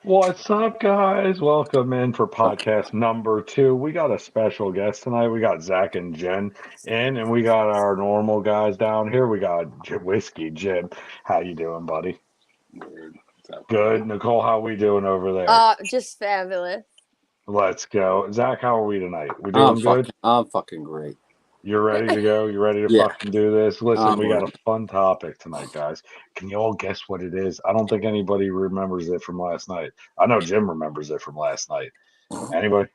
What's up, guys? Welcome in for podcast number 2. We got a special guest tonight. We got Zach and Jen in, and we got our normal guys down here. We got Whiskey Jim. How you doing, buddy? Good. Nicole, how we doing over there? Just fabulous. Let's go. Zach, how are we tonight? We doing good? I'm fucking great. You're ready to go? You ready to Yeah. fucking do this? Listen, we got ready. a fun topic tonight, guys. Can you all guess what it is? I don't think anybody remembers it from last night. I know Jim remembers it from last night. Anybody?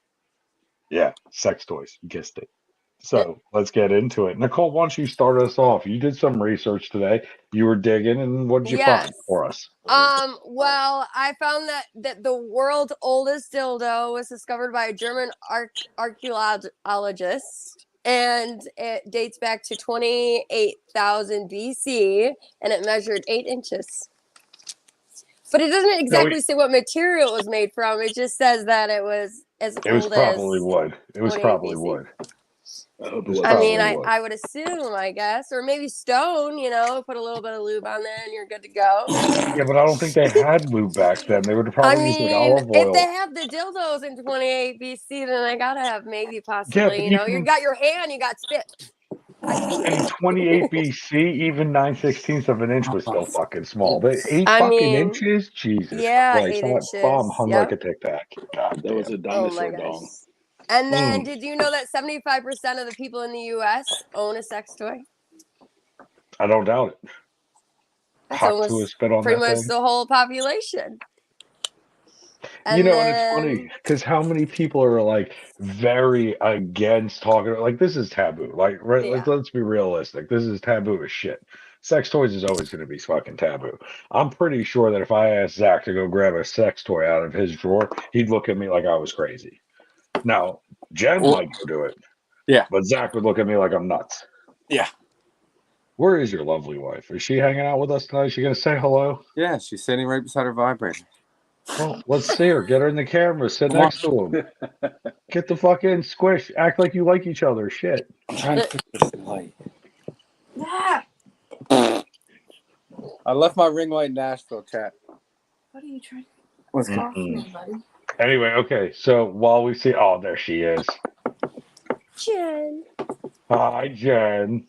Yeah, sex toys. You guessed it. So let's get into it. Nicole, why don't you start us off? You did some research today. You were digging, and what did you find for us? Well, I found that the world's oldest dildo was discovered by a German archaeologist, and it dates back to 28,000 BC, and it measured 8 inches. But it doesn't exactly say what material it was made from. It just says that it was as old as. It was probably wood. It was probably BC. wood. I would assume, I guess, or maybe stone. Put a little bit of lube on there, and you're good to go. Yeah, but I don't think they had lube back then. They would have probably used like olive oil. If they have the dildos in 28 BC, then they gotta have maybe possibly. You got your hand, you got spit. In 28 BC, even 9/16 of an inch was still fucking small. But 8 inches? Jesus. Yeah, Christ, 8 inches. Bomb hung like a Tic Tac. God, that was a dinosaur dong. And then, did you know that 75% of the people in the U.S. own a sex toy? I don't doubt it. That's Hot to a spit on pretty that much thing. the whole population. And it's funny because how many people are like very against talking like this is taboo. Like, let's be realistic. This is taboo as shit. Sex toys is always going to be fucking taboo. I'm pretty sure that if I asked Zach to go grab a sex toy out of his drawer, he'd look at me like I was crazy. Now, Jen might go do it. Yeah. But Zach would look at me like I'm nuts. Yeah. Where is your lovely wife? Is she hanging out with us tonight? Is she going to say hello? Yeah, she's sitting right beside her vibrator. Well, let's see her. Get her in the camera. Sit next to him. Get the fucking squish. Act like you like each other. Shit. I'm trying to fix this light. Yeah. I left my ring light in Nashville, chat. What are you trying to What's talk to me, buddy? Anyway, okay. So while we see, oh, there she is. Jen. Hi, Jen.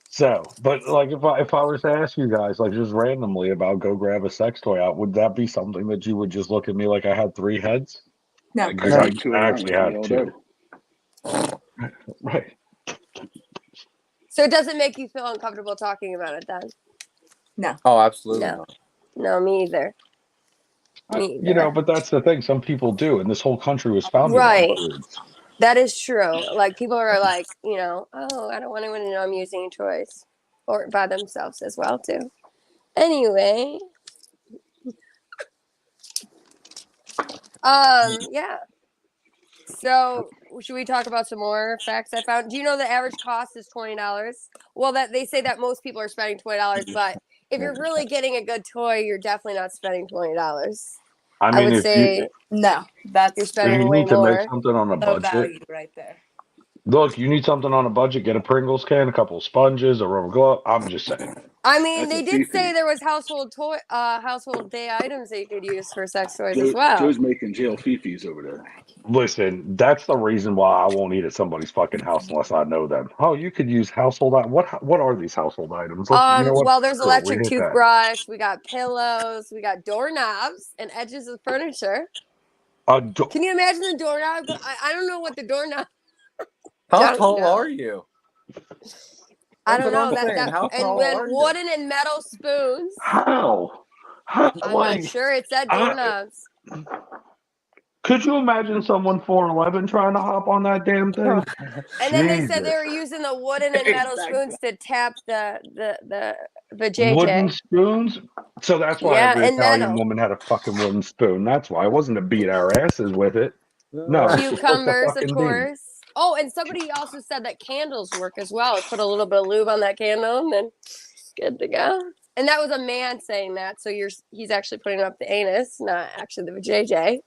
So, but like, if I was to ask you guys, like, just randomly about go grab a sex toy out, would that be something that you would just look at me like I had 3 heads? No, because I actually have 2. Right. So it doesn't make you feel uncomfortable talking about it then? No. Oh, absolutely. No, me either. But that's the thing. Some people do, and this whole country was founded right. on words. That is true. Like, people are like, oh, I don't want anyone to know I'm using toys. Or by themselves as well, too. Anyway. Yeah. So, should we talk about some more facts I found? Do you know the average cost is $20? Well, that they say that most people are spending $20, but if you're really getting a good toy, you're definitely not spending $20. I would say no. That's you're spending way more. You need to make something on a budget. Value right there. Look, you need something on a budget. Get a Pringles can, a couple of sponges, a rubber glove. I'm just saying. I mean, they did say there was household day items that you could use for sex toys as well. Joe's making jail fifis over there. Listen, that's the reason why I won't eat at somebody's fucking house unless I know them. Oh, you could use household items. What are these household items? Well, there's electric toothbrush. We got pillows. We got doorknobs and edges of furniture. Can you imagine the doorknob? I don't know what the doorknob. How tall are you? I don't know. And then wooden and metal spoons. How? I'm not sure. It said doorknobs. Could you imagine someone 4'11" trying to hop on that damn thing? And then they said they were using the wooden and metal spoons to tap the vajayjay. Wooden spoons? So that's why every Italian woman had a fucking wooden spoon. That's why. It wasn't to beat our asses with it. No. Cucumbers, of course. Oh, and somebody also said that candles work as well. Put a little bit of lube on that candle and then good to go. And that was a man saying that. So he's actually putting up the anus, not actually the vajayjay.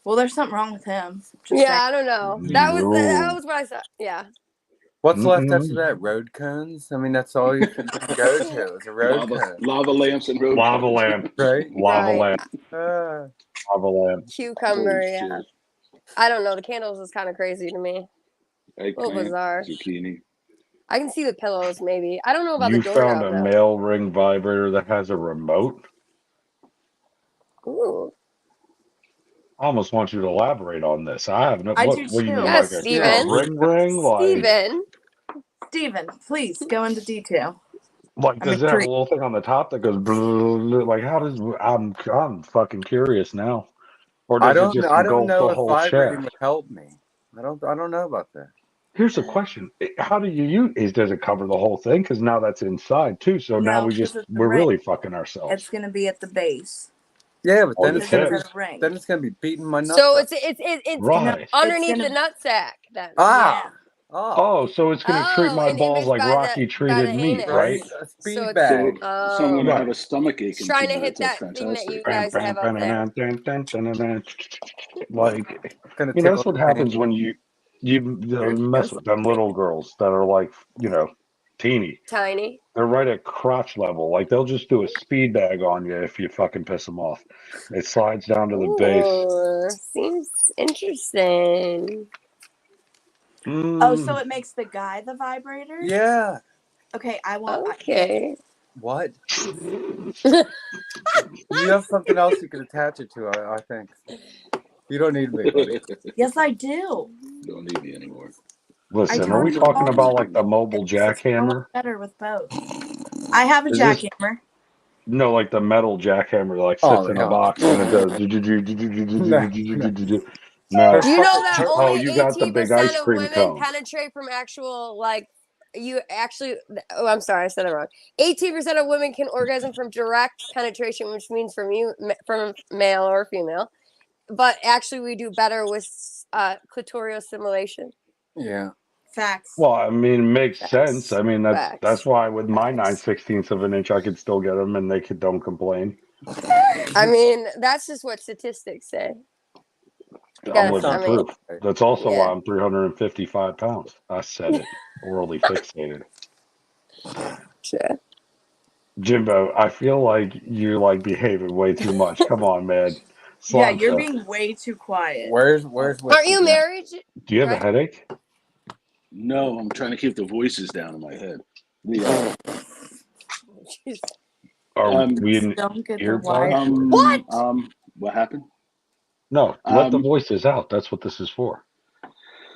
Well, there's something wrong with him. I don't know. That was what I said. Yeah. What's left after that? Road cones? I mean, that's all you can go to is a road cone. Lava lamps and road Lava cones. lamp. Right? Lava Right. lamp. Lava lamp. Cucumber, Holy yeah. shit. I don't know. The candles is kind of crazy to me. A little Eggplant, bizarre. zucchini. I can see the pillows, maybe. I don't know about You the found doorknob, a though. male ring vibrator that has a remote? Ooh. I almost want you to elaborate on this. I have no. I What? do What do you mean, too. Yes, like a Steven. ring? Like, Steven. Steven, please go into detail. like, I'm does it have a intrigued. little thing on the top that goes? Like, how does? I'm fucking curious now. Or I does it don't know. just I don't engulf know the if whole vibrating shaft? would help me. I don't know about that. Here's the question: how do you use? Does it cover the whole thing? Because now that's inside too. So now No, we 'cause it's the we're ring. really fucking ourselves. It's gonna be at the base. Yeah, but Or then the it's gonna Because be it's at a ring. then it's gonna be beating my nuts. So up. it's Right. underneath It's the gonna- nutsack then. Ah. Yeah. Oh. Oh, so it's gonna treat my and balls like by Rocky the treated meat, anus. right? Right. A So speed it's- bag. So I'm Oh, gonna have Right. a stomach ache it's in trying 2 to hit minutes. That's that thing that you fantastic. guys have out there. Like, It's gonna you know, that's tickle what the happens pain. when you mess with them little girls that are like, teeny. Tiny. They're right at crotch level. Like they'll just do a speed bag on you if you fucking piss them off. It slides down to the base. Ooh, seems interesting. Oh, so it makes the guy the vibrator? Yeah. Okay, I want. Okay. What? You have something else you can attach it to, I think. You don't need me, buddy. Yes, I do. Don't need me anymore. Listen, I are we tell you talking all about the like the mobile It's so much jackhammer? better with both. I have a Is this- jackhammer. No, like the metal jackhammer that like Oh, sits in a no. box and it does. No. Do you know that Oh, only you got the 18% big ice of cream women cone. penetrate from actual, like, you actually, oh, I'm sorry, I said it wrong. 18% of women can orgasm from direct penetration, which means from male or female. But actually, we do better with clitoral stimulation. Yeah. Facts. Well, I mean, it makes Facts. sense. I mean, that's Facts. why with my Facts. 9/16 of an inch, I could still get them, and they don't complain. I mean, that's just what statistics say. I'm living I mean, proof. That's also yeah. why I'm 355 pounds. I said it. Orally fixated. Sure. Jimbo, I feel like you're like behaving way too much. Come on, man. Yeah, Slancha. you're being way too quiet. Where's Aren't you married? Do you have a Right? headache? No, I'm trying to keep the voices down in my head. Jeez. Are we in Don't get the earbuds? wire. What? What happened? No, let the voices out. That's what this is for.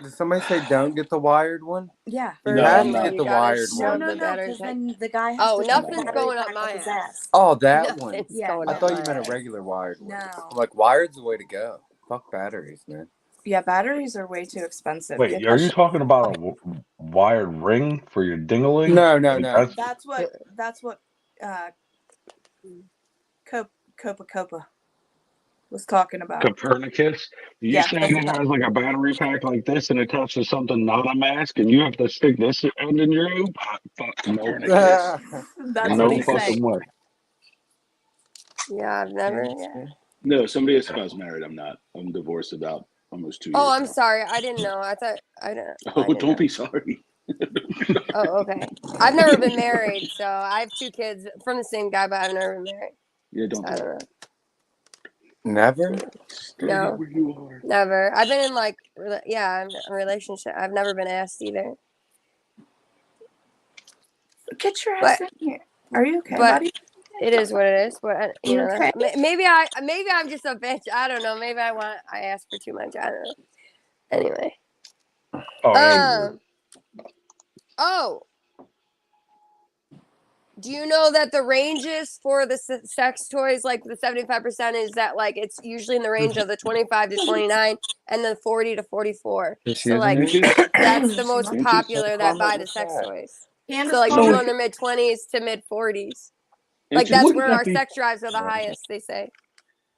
Did somebody say don't get the wired one? Yeah. You No, have I'm to not. get You the gotta wired shove one. No, the battery because pack. then the guy has Oh, to nothing's shove the battery going up pack my his ass. Oh, that one. Nothing's Yeah, going I up thought my you meant a ass. regular wired one. No. I'm like, wired's the way to go. Fuck batteries, man. Yeah, batteries are way too expensive. Wait, are you talking about a wired ring for your dingling? No. That's what Copa was talking about. Copernicus? You Yeah, saying it has like a battery pack like this and attached to something not a mask and you have to stick this end in your oop? Fuck no. Copernicus. That's No what he's fucking saying. way. Yeah, I've never. Yeah. No, somebody asked if I was married. I'm not. I'm divorced about almost 2 years. Oh, I'm now. sorry. I didn't know. I thought I didn't. Oh, I didn't don't know. be sorry. Oh, okay. I've never been married, so I have 2 kids from the same guy, but I've never been married. Yeah, don't. I don't know. Never? Stay No. where you are. Never. I've been in like, I'm in a relationship. I've never been asked either. Get your ass But- in here. Are you okay, but- buddy? It is what it is. But you know, Okay. maybe I'm just a bitch. I don't know. Maybe I ask for too much. I don't know. Anyway. Oh, Andrew. Oh. Do you know that the ranges for the sex toys, like the 75%, is that like it's usually in the range of the 25 to 29 and the 40 to 44. So like that's the most Inches? popular that buy the sex toys. Candace So like called people me- in their mid 20s to mid 40s. Like Inches? that's Wouldn't where that our be- sex drives are the highest, they say.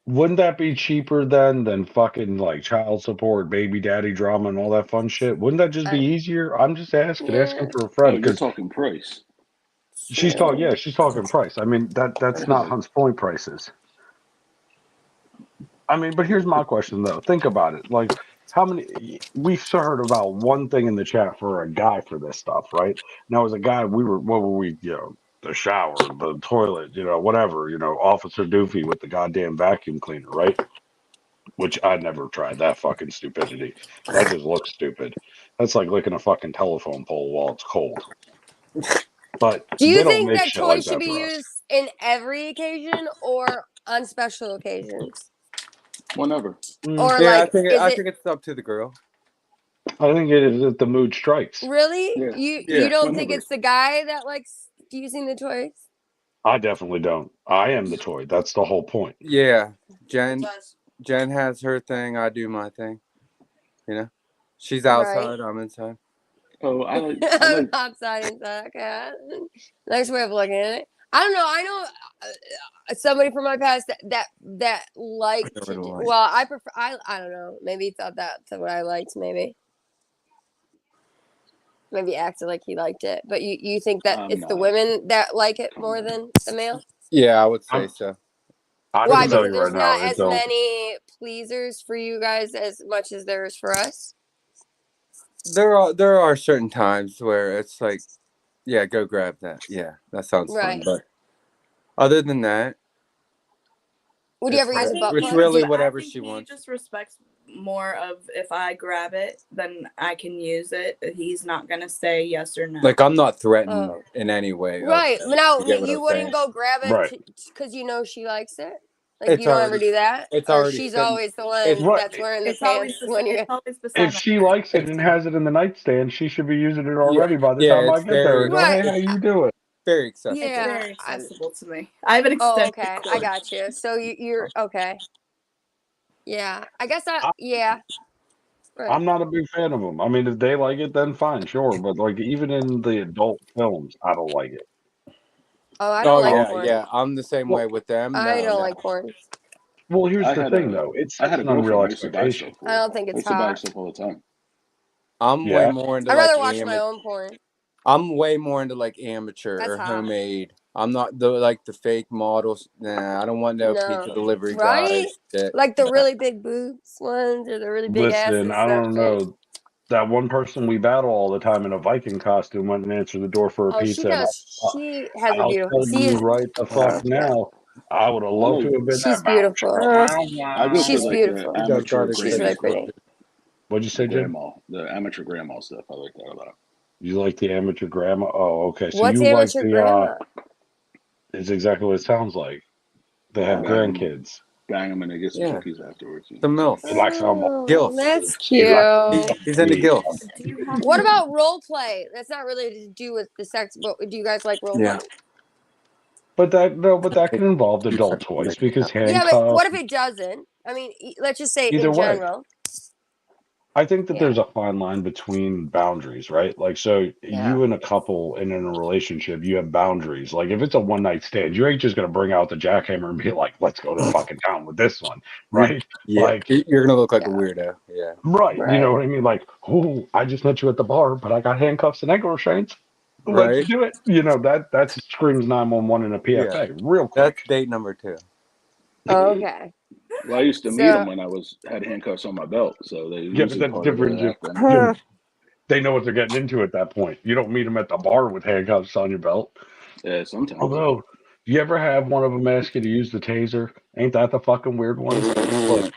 Wouldn't that be cheaper than fucking like child support, baby daddy drama, and all that fun shit? Wouldn't that just be easier? I'm just asking for a Oh, friend you're because talking price. she's talking. Yeah, she's talking price. I mean that's not Hunt's Point prices. I mean, but here's my question though. Think about it. Like how many we've heard about one thing in the chat for a guy for this stuff, right? Now, as a guy, what were we, the shower, the toilet, whatever, Officer Doofy with the goddamn vacuum cleaner, right? Which I never tried. That fucking stupidity. That just looks stupid. That's like licking a fucking telephone pole while it's cold. But Do you they don't think make that shit like toys should that be for us. used in every occasion or on special occasions? Whenever. Or Yeah, like, is I it think it's up to the girl. I think it is that the mood strikes. really? Yeah. You Yeah, don't think whenever. it's the guy that likes using the toys? I definitely don't. I am the toy. That's the whole point. Yeah, Jen has her thing. I do my thing. She's outside. I'm inside. Oh, I like I'm outside inside. Okay, nice way of looking at it. I don't know. I know somebody from my past that liked. Never To do, liked. well, I prefer. I don't know. Maybe he thought that's what I liked. Maybe acted like he liked it. But you think that it's the not. women that like it more than the male? Yeah, I would say I'm- so. I Why? can tell Because you right there's now, not it as don't. many pleasers for you guys as much as there is for us. There are certain times where it's like, yeah, go grab that. Yeah, that sounds Right. fun. But other than that, Would you ever it's use a like- butt it's plug? really Do you- whatever I think she he wants. just respects more of if I grab it, then I can use it. He's not gonna say yes or no. Like, I'm not threatened Oh. in any way. Right. of- Now, you get what you I'm wouldn't saying? go grab Right. it because you know she likes it? Like, It's you don't ever already- do that? it's Or already she's sitting- always the one it's- Right. that's wearing the it's always pants when you... it's always beside If she likes it and has it in the nightstand, she should be using it already by the Yeah, time I it's get there. very- And go, Right. hey, how you doing? Very accessible. It's Yeah, very I'm- accessible to me. I have an Oh, extended okay. I cord. got you. So you're... Okay. Yeah. I guess yeah. Right. I'm not a big fan of them. I mean, if they like it, then fine, sure. But like, even in the adult films, I don't like it. Oh, I don't Oh, like yeah, porn. yeah. I'm the same way with them. I No, don't no. like porn. Well, here's I the had thing, a- though. It's I had a an unreal girlfriend. I used to buy expectation. stuff for I her. don't think I it's used to buy hot. stuff all the time. I'm Yeah. way more into I'd rather like watch my own porn. I'm way more into like amateur That's or hot. homemade. I'm not the fake models. Nah, I don't want no pizza delivery Right? guys. That, Like the nah. really big boobs ones or the really big Listen, asses. I don't that fit. know. That one person we battle all the time in a Viking costume went and answered the door for a Oh, she pizza. And does. She has a I'll beautiful. tell you right the fuck now. I would have loved to have been She's that bouncer. beautiful. I go She's for like beautiful. the He does amateur garlic She's bread. really grandma, pretty. What'd you say, Jim? the amateur grandma stuff. I like that a lot. You like the amateur grandma? Oh, okay. So What's you like amateur the grandma? it's exactly what it sounds like. They have Yeah. grandkids. Bang them and they get some Yeah. cookies afterwards. The milk. He likes how much. Oh, Gilf. that's cute. He's into gills. Do you have What about role play? That's not really to do with the sex, but do you guys like role Yeah. play? But that can involve adult toys because Yeah, handcuffs. but what if it doesn't? I mean, let's just say Either in way. general. I think that Yeah. there's a fine line between boundaries, right? Like, so Yeah. you and a couple and in a relationship, you have boundaries. Like, if it's a one night stand, you ain't just gonna bring out the jackhammer and be like, "Let's go to fucking town with this one," right? Yeah. Like, You're gonna look like a Yeah. weirdo. Yeah. right? You Right. know what I mean? Like, oh, I just met you at the bar, but I got handcuffs and ankle restraints. Right. Let's do it. You know that screams 911 in a PFA real quick. That's date number 2. Oh, okay. Well, I used to meet So- them when I had handcuffs on my belt, so they Yeah, but usually that's part of different. it Just, after. they know what they're getting into at that point. You don't meet them at the bar with handcuffs on your belt. Yeah, sometimes. Although, do you ever have one of them ask you to use the taser? Ain't that the fucking weird one? Look,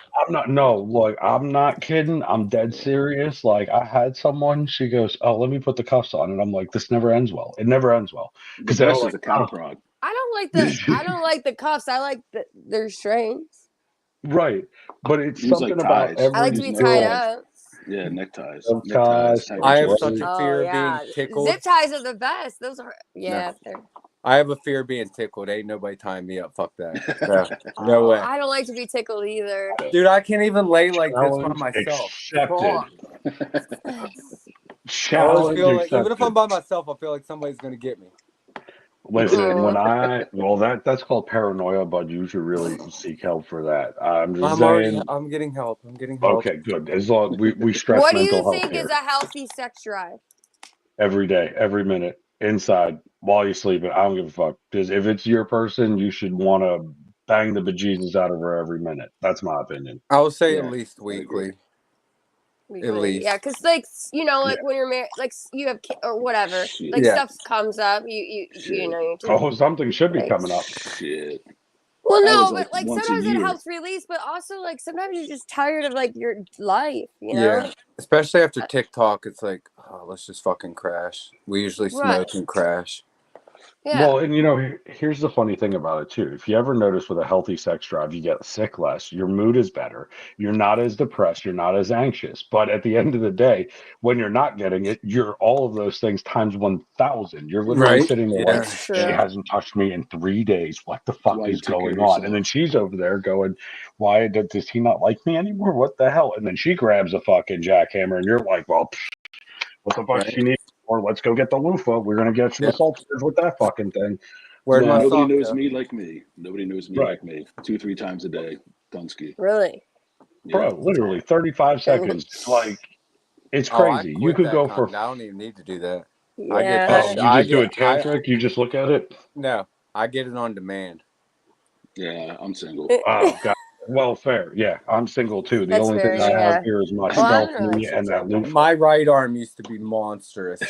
I'm not kidding. I'm dead serious. Like, I had someone, she goes, "Oh, let me put the cuffs on." And I'm like, this never ends well. It never ends well. The 'Cause they're best is like, the cow prod. I don't like the cuffs. I like their strings. Right. But it's Use, something like, about ties. I like to every be Zip tied girl. up. Yeah, neckties. Zip Neckties. ties. I have Right. such a fear of being tickled. Zip ties are the best. Those are they're- I have a fear of being tickled. Ain't nobody tying me up. Fuck that. No way. I don't like to be tickled either. Dude, I can't even lay like this by Challenge myself. accepted. I always Challenge feel like, even if accepted. I'm by myself, I feel like somebody's gonna get me. Listen, that's called paranoia, but you should really seek help for that. I'm just saying. I'm getting help. I'm getting help. Okay, good. As long we stress What do mental you health think here is a healthy sex drive? every day, every minute, inside while you're sleeping. I don't give a fuck. Because if it's your person, you should want to bang the bejesus out of her every minute. That's my opinion. I would say Yeah, at least I agree. weekly. least. Yeah, because like like when you're married, like you have or whatever, Shit. like Yeah. stuff comes up. You you take Oh, something should be breaks. coming up. Shit. Well, That no, was, but like, like once a sometimes it year. helps release, but also like sometimes you're just tired of like your life, Yeah. Especially after TikTok, it's like, oh, let's just fucking crash. We usually Right. smoke and crash. Yeah. Well, and here's the funny thing about it too. If you ever notice with a healthy sex drive, you get sick less, your mood is better, you're not as depressed, you're not as anxious. But at the end of the day, when you're not getting it, you're all of those things times 1,000. You're literally Right? sitting there Yeah. like, That's true. she hasn't touched me in 3 days. What the fuck Why you is take care of going on? And yourself. then she's over there going, why does he not like me anymore? What the hell? And then she grabs a fucking jackhammer, and you're like, well, what the fuck Right. she needs? Or let's go get the loofah. We're gonna get Yeah. the salt with that fucking thing. Where'd Yeah. my Nobody sock knows go? me like me. Nobody knows me Right. like me. 2-3 times a day. Dunsky. Really? Bro, literally 35 seconds. Like, it's Oh, I crazy. You quit could that go for. content. I don't even need to do that. Yeah. Oh, you just do a tantric? You just look at it? No, I get it on demand. Yeah, I'm single. Oh, God. Well, fair. Yeah, I'm single too. The That's only fair, thing I yeah. have here is my Well, I stealth don't know, knee that's and that okay. loofah. My right arm used to be monstrous.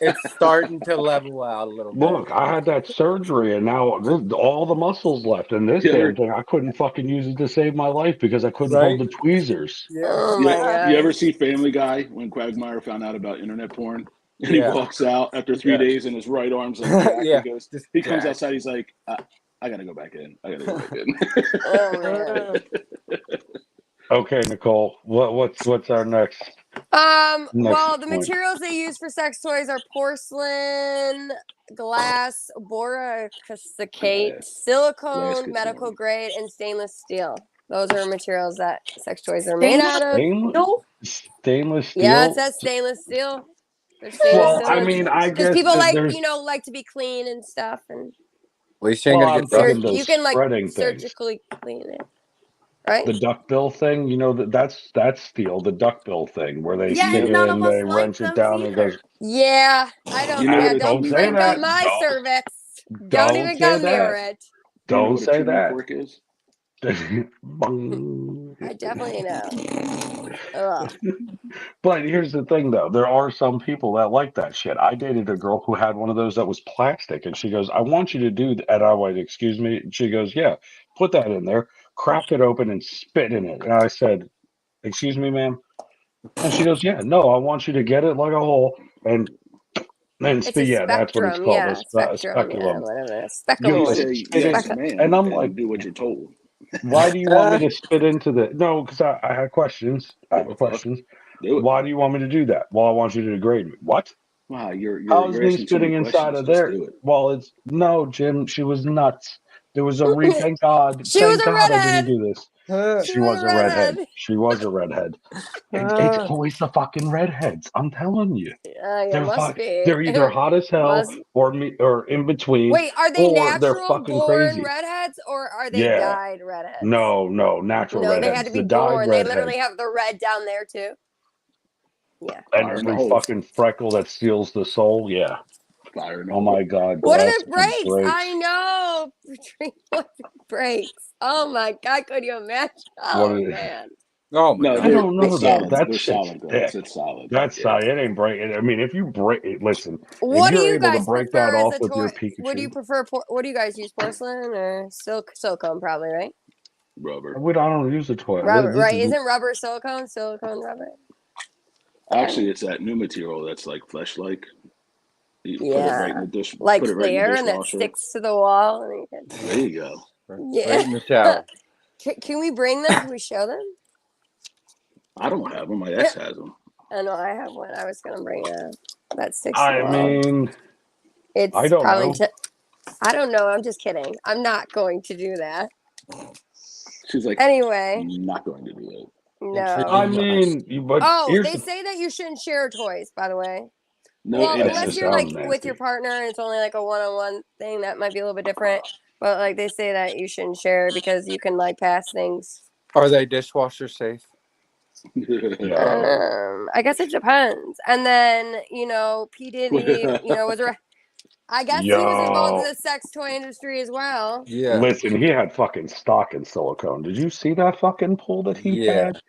It's starting to level out a little bit. Look, I had that surgery, and now all the muscles left. And this Yeah. damn thing, I couldn't fucking use it to save my life because I couldn't Right? hold the tweezers. Yeah. Oh You, my you ever gosh. see Family Guy when Quagmire found out about internet porn? And Yeah. he walks out after 3 Yeah. days and his right arm's like jacked. Yeah, He he comes jacked. outside, he's like, I gotta go back in. I gotta go back in. Oh man. Okay, Nicole, what's our next? Well, Next the point. materials they use for sex toys are porcelain, glass, boracosicate, silicone, medical grade, and stainless steel. Those are materials that sex toys are made out of. Stainless steel? Yeah, it says stainless steel. They're stainless Well, steel. I mean, I because guess people that like there's. like to be clean and stuff, and At least you ain't Well, gonna I'm get thinking dust. those you can like spreading things. surgically clean it, right? The duckbill thing, that's steel. The duckbill thing, where they Yeah, stick and it none in, of us they like wrench it those down, and it either. goes. Yeah, I don't. You know Yeah, what a don't Don't say bring that. up my Don't- cervix. Don't don't even say come near that. it. Do you know Don't what a say tuning that. fork is? Bung. I definitely know. Ugh. But here's the thing, though. There are some people that like that shit. I dated a girl who had one of those that was plastic, and she goes, I want you to do that. And I went, excuse me? And she goes, yeah, put that in there, crack it open, and spit in it. And I said, excuse me, ma'am? And she goes, yeah, no, I want you to get it like a hole and It's a yeah, that's what it's spectrum. called. Yeah, A spectrum. Yeah, speculum. whatever. You Speculum. put say spit yes, in, ma'am, and I'm like, do what you're told. why do you want me to spit into the? No, because I had questions. I have Fuck. questions. Do it. Why do you want me to do that? Well, I want you to degrade me. What? Wow, you're How is me asking too many spitting inside questions. of Just there? do it. Well, it's no, Jim. She was nuts. There was a thank God. She was Thank a God I redhead. didn't do this. She was a redhead. She was a redhead. It's always the fucking redheads. I'm telling you. Yeah, must be. They're either hot as hell Must- or in between. Wait, are they or they're natural fucking born crazy. redheads or are they Yeah. dyed redheads? No, natural No, redheads. they had to be the dyed born. They redheads. literally have the red down there too. Yeah. And Fire in the every hole. fucking freckle that steals the soul. Yeah. Fire in the Oh hole. my God. What are glass the breaks? breaks. I know. What breaks? Oh my God, could you imagine? What Oh is- man. Oh my No, god. I don't know they're though. solid. That They're shit's solid glass. thick. It's solid. That's Yeah. it ain't break. I mean, if you break it, listen. What if do you're you able to guys break prefer that as off a with your toy? Pikachu, What do you prefer? What do you guys use? Porcelain or silicone? Probably, right? Rubber. I don't use a toy. Rubber, This right? is- Isn't rubber silicone? Silicone rubber. Actually, it's that new material that's like flesh-like. You put it Yeah. right in the dish. Like put it right in clear the and that dishwasher. sticks to the wall. And you can... There you go. Yeah. Right in the shower. Can we bring them? Can we show them? I don't have them. My ex has them. I know I have one. I was gonna bring that sticks. I to the wall. mean, It's I don't probably. know. I don't know. I'm just kidding. I'm not going to do that. She's like, Anyway, I'm not going to do it. no. I mean, but Oh, here's they the say that you shouldn't share toys. By the way. No, Well, it That's unless just you're like sounds with your nasty. partner and it's only like a one-on-one thing, that might be a little bit different. But like they say that you shouldn't share because you can like pass things. Are they dishwasher safe? I guess it depends. And then P Diddy, was I guess he was involved in the sex toy industry as well. Yeah. Listen, he had fucking stock in silicone. Did you see that fucking pool that he Yeah. had?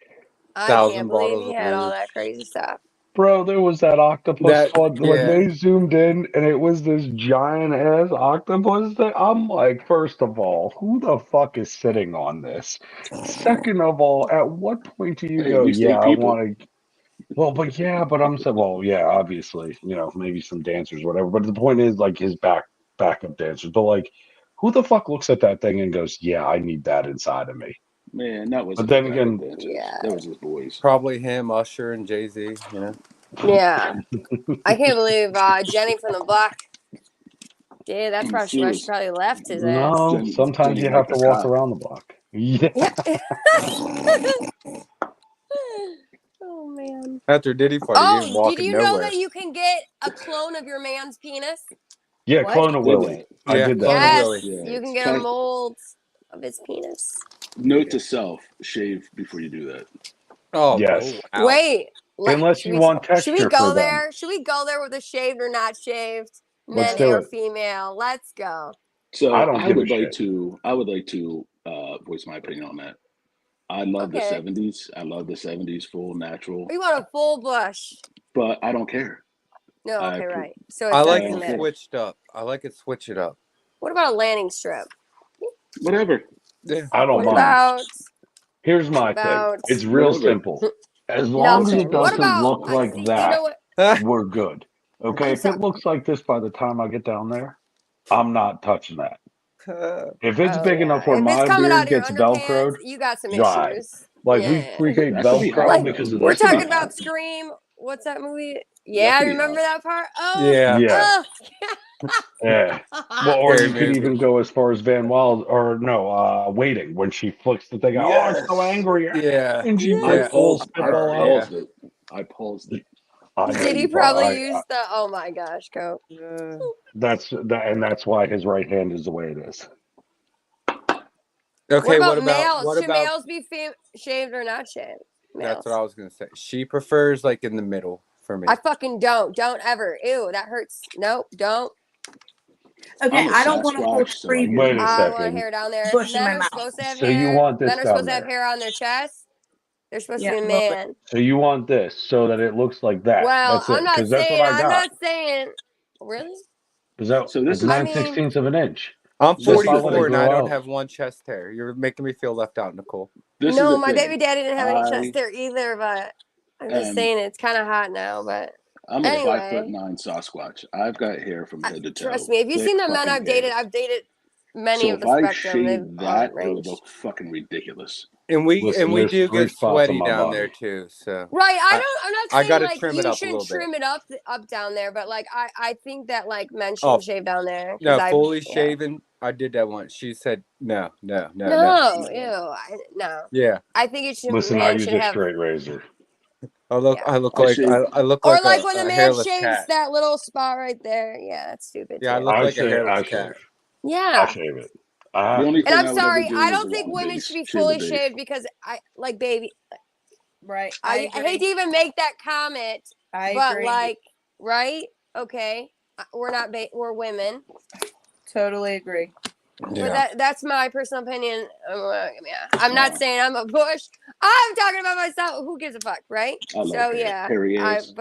I 1,000 can't believe bottles he of had all booze. that crazy stuff. Bro, there was that octopus one when Yeah. they zoomed in and it was this giant ass octopus thing. I'm like, first of all, who the fuck is sitting on this? Second of all, at what point do you Hey, at go, least yeah, 8 I people. want to well, but yeah, but I'm saying, well, yeah, obviously, maybe some dancers, whatever. But the point is, like, his backup dancers. But like, who the fuck looks at that thing and goes, "Yeah, I need that inside of me"? Man, that But wasn't his then backup again, dancers. Yeah. That was his boys. Probably him, Usher, and Jay-Z, you know. Yeah. I can't believe Jenny from the block. Yeah, that's probably She why was she probably left his ass. no, Jenny, sometimes Jenny you have liked to the walk cock. around the block. Yeah, Yeah. Oh man. After Diddy party, he was Oh, did walking you know nowhere. that you can get a clone of your man's penis? yeah, What? clone of Did Willie. that. I Yeah, did that. clone of Yes, Willie. Yeah. you can get a Can- mold of his penis. Note to self: shave before you do that. Oh, Yes. oh, wow. Wait, Unless should you we, want should we texture go for them. there? Should we go there with a shaved or not shaved? Let's Men do or it. female? Let's go. So I don't give a would like shit. to. I would like to voice my opinion on that. I love the Okay. 70s. I love the 70s, full natural. We want a full bush. But I don't care. No, I okay, pre- right. So I it like doesn't it matter. switched up. I like it switch it up. What about a landing strip? Whatever. Yeah. I don't What mind. about Here's my about thing. It's real Whatever. simple. As long as nothing? it What doesn't about look like see, that, you know what? we're good. Okay, I'm if sorry. it looks like this by the time I get down there, I'm not touching that. If it's Oh, big yeah. enough where If it's my coming out beard of your gets underpants, velcroed, you got some right. issues. Like we Yeah. freaking That could be hot, Velcro Like, because of we're this could be talking stuff. about Scream. What's that movie? Yeah, could be remember hot. that part? Oh, Yeah. Yeah, oh. yeah. Well, or Scary you could movie. even go as far as Van Wild, or no, Waiting, when she flicks the thing out. Oh, I'm so Yes. angry. Yeah. And she Yeah. I like pulls paused. I spitball out. paused it. I paused it. I know Did he you probably use the? Oh my gosh, Coke. and that's why his right hand is the way it is. Okay, What about males? what Should about males be shaved or not shaved? Males. that's what I was gonna say. She prefers like in the middle for me. I fucking don't. Don't ever. Ew, that hurts. Nope, don't. Okay, I'm a I don't want to Sasquatch, hold so I free get Wait a I want second. hair down there. bush in Men my are mouth. supposed to have So hair. you want this Men are down supposed to have there. hair on their chest. They're supposed Yeah, to be a well, man. So you want this so that it looks like that. Well, That's I'm it. not Because that's saying. what I I'm got. not saying. Really? Because that So this it's is- I 9/16 of an inch. I'm So if I let it 44 and I grow don't out. have one chest hair. You're making me feel left out, Nicole. This No, is the my thing. baby daddy didn't have any I chest hair either. But I'm just am. saying it's kind of hot now. But I'm a anyway, 5'9" Sasquatch. I've got hair from head to toe. trust me. If you've Thick seen the men fucking I've dated many So of if the I spectrum. They've shave all that, it would ranged. look fucking ridiculous. And we Listen, there's do 3 get spots on sweaty my down body. there too. So Right. I I'm not I saying gotta like trim it you up a shouldn't little bit. trim it up down there, but like I think that like men Oh, shouldn't shave down there. 'Cause no, I fully yeah. shaven. I did that once. She said no. No, No. ew, no. Yeah, I think it should Listen, I man use should a have straight razor. yeah. I look I like shave. I look Or like like when the a man hairless shaves cat. that little spot right there. Yeah, that's stupid Yeah, I too. look I like a shave. hairless I cat. shave. I Yeah. shave it. I The have only to. And thing I'm I would ever sorry, do I is don't think around the women base. should be Shave the fully base. shaved because I like baby. right. I hate to even make that comment, I but agree. like, right? Okay, we're not we're women. Totally agree. But that's my personal opinion. I'm not saying I'm a bush. I'm talking about myself. Who gives a fuck, right? I love So hair. yeah, Hairy ass,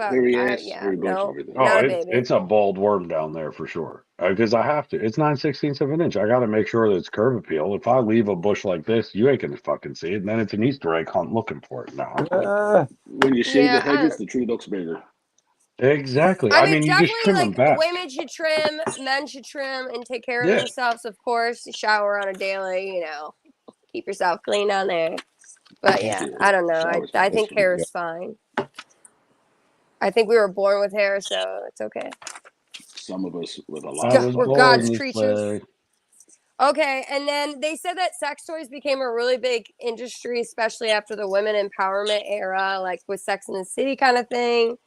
yeah, hairy bush, no, everything. Oh, not a baby. it's a bold worm down there for sure. Because I have to. It's 9/16 of an inch. I got to make sure that it's curb appeal. If I leave a bush like this, you ain't gonna fucking see it. And then it's an Easter egg hunt looking for it. No. When you shave Yeah, the hedges, the tree looks bigger. Exactly. I I mean, mean, you just definitely, trim them like back. women should trim, men should trim, and take care of Yeah. themselves. Of course, shower on a daily. Keep yourself clean on there. But yeah, Yeah. I don't know. Shower's I fine. think hair is fine. I think we were born with hair, so it's okay. Some of us with a I lot. was We're born God's this creatures. way. Okay, and then they said that sex toys became a really big industry, especially after the women empowerment era, like with Sex and the City kind of thing.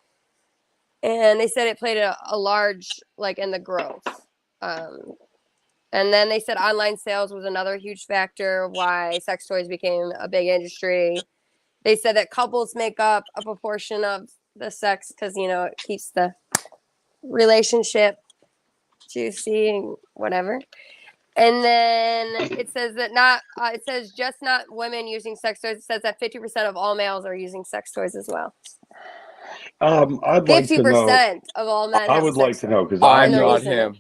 And they said it played a large, like, in the growth. And then they said online sales was another huge factor of why sex toys became a big industry. They said that couples make up a proportion of the sex because, it keeps the relationship juicy and whatever. And then it says that it says just not women using sex toys. It says that 50% of all males are using sex toys as well. I'd like to know. 50% of all men I have would a like sex to toy. know because I'm And they're not using it. him.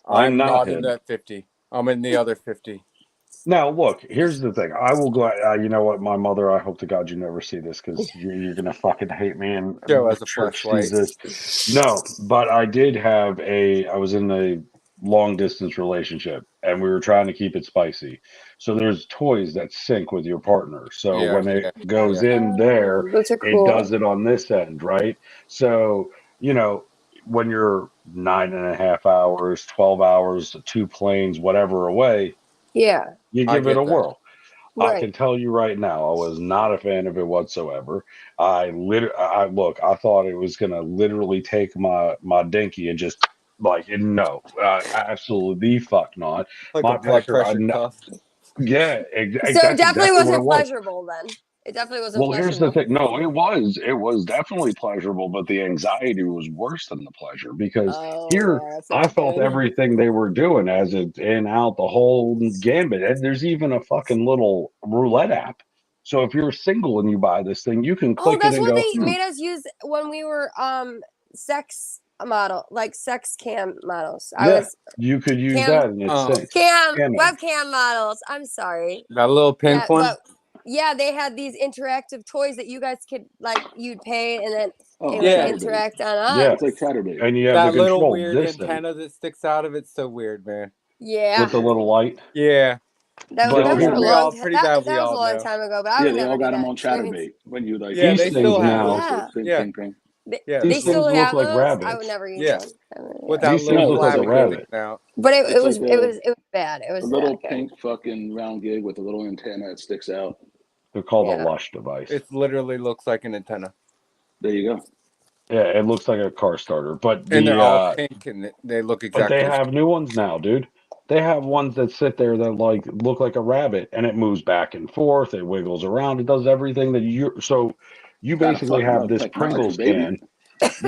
I'm not in him. that 50. I'm in the other 50. Now, look, here's the thing. I will go. You know what, my mother. I hope to God you never see this because you're gonna fucking hate me. And Joe has a church flashlight. sees this. No, but I did have I was in a long distance relationship, and we were trying to keep it spicy. So there's toys that sync with your partner. So Yeah, when it yeah. goes in there, Those are it cool. does it on this end, right? So when you're 9.5 hours, 12 hours, 2 planes, whatever away. Yeah. You I give it get a that. whirl. I Right. can tell you right now, I was not a fan of it whatsoever. I thought it was gonna literally take my dinky and just no, absolutely the fuck not. Like My a blood pecker, pressure cuff. yeah, So it that's definitely exactly what it wasn't was. pleasurable then. It definitely wasn't Well, here's the pleasurable. thing. No, it was definitely pleasurable, but the anxiety was worse than the pleasure because Oh, here yeah, that's I not felt good. everything they were doing as it in out the whole gambit. And there's even a fucking little roulette app. So if you're single and you buy this thing, you can Oh, click it that's and what go, they made us use when we were sex cam models. I yeah, was you could use cam that and it's sync. Camming. webcam models. I'm sorry. That little pink Yeah, one? but yeah, they had these interactive toys that you guys could you'd pay and then Oh, it Yeah. would interact on us. Yeah. It's like Chatterbait. And you have That the little control weird this thing antenna that sticks out of it's so weird, man. Yeah. with the little light. Yeah. That, But that was here- a we long all time. pretty bad we That was all a long know. time ago, but I Yeah, would they never all got do them that on experience. Chatterbait when you like. Yeah, These they still things have now- those. Yeah. Ping, Yeah. ping, ping. Yeah. They These still things have look like those. I would rabbits. never use Yeah. them. With These that things little look like a flabby rabbit. thing out. But it It's was like it was bad. It A was little not good. pink fucking round gig with a little antenna that sticks out. They're called Yeah. a Lush device. It literally looks like an antenna. There you go. Yeah, it looks like a car starter. But And they're all the pink and they look but exactly they the have new ones now, dude. They have ones that sit there that look like a rabbit and it moves back and forth, it wiggles around, it does everything that you Gotta basically fucking have love this technology, Pringles baby. can.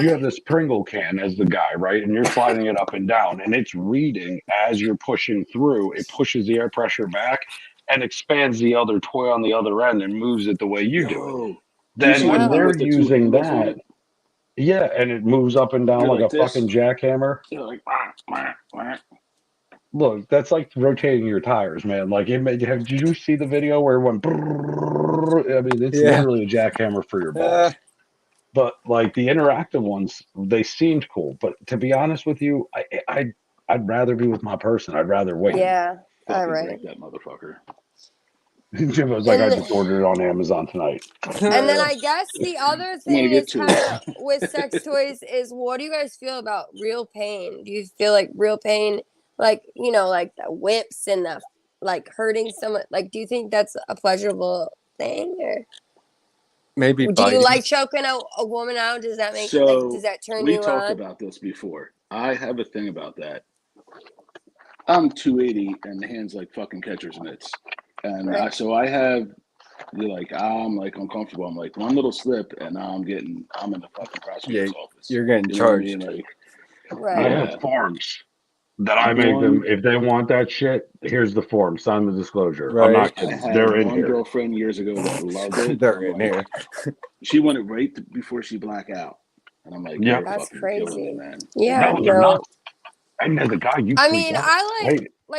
You have this Pringle can as the guy, right? And you're sliding it up and down, and it's reading as you're pushing through. It pushes the air pressure back and expands the other toy on the other end and moves it the way you do it. Yo, you Then see the when Wow. one they're with the two using handles on that, it? yeah, and it moves up and down You're like like a this. fucking jackhammer. You're like, wah, wah, wah. Look, that's like rotating your tires, man. Like, did you see the video where it went? Brrrr? I mean, it's Yeah. literally a jackhammer for your balls. But like the interactive ones, they seemed cool. But to be honest with you, I'd rather be with my person. I'd rather wait. Yeah. All Fucking right. break that motherfucker. Jim was like, I And- just ordered it on Amazon tonight. And then I guess the other gonna thing get is to kind it. of with sex toys is what do you guys feel about real pain? Do you feel like real pain, like like the whips and the hurting someone? Like, do you think that's a pleasurable thing, or Maybe do biting. you like choking a woman out? Does that make So does that turn we you talked on? about this before. I have a thing about that. I'm 280 and the hands like fucking catcher's mitts, and Right. so I have. I'm like uncomfortable. I'm like one little slip and I'm in the fucking prosecutor's office. You're getting You know what I charged. mean? Like, Right. I Yeah. have forms that I make them. If they want that shit, here's the form. Sign the disclosure. I'm Right. not I kidding. had They're in one here. girlfriend years ago that loved it. They're I'm in like, here. She wanted right before she black out, and I'm like, Yeah. you're That's fucking crazy. killing me, man. Yeah. No, they're not. And as a guy, you I freak mean, out. I Hey,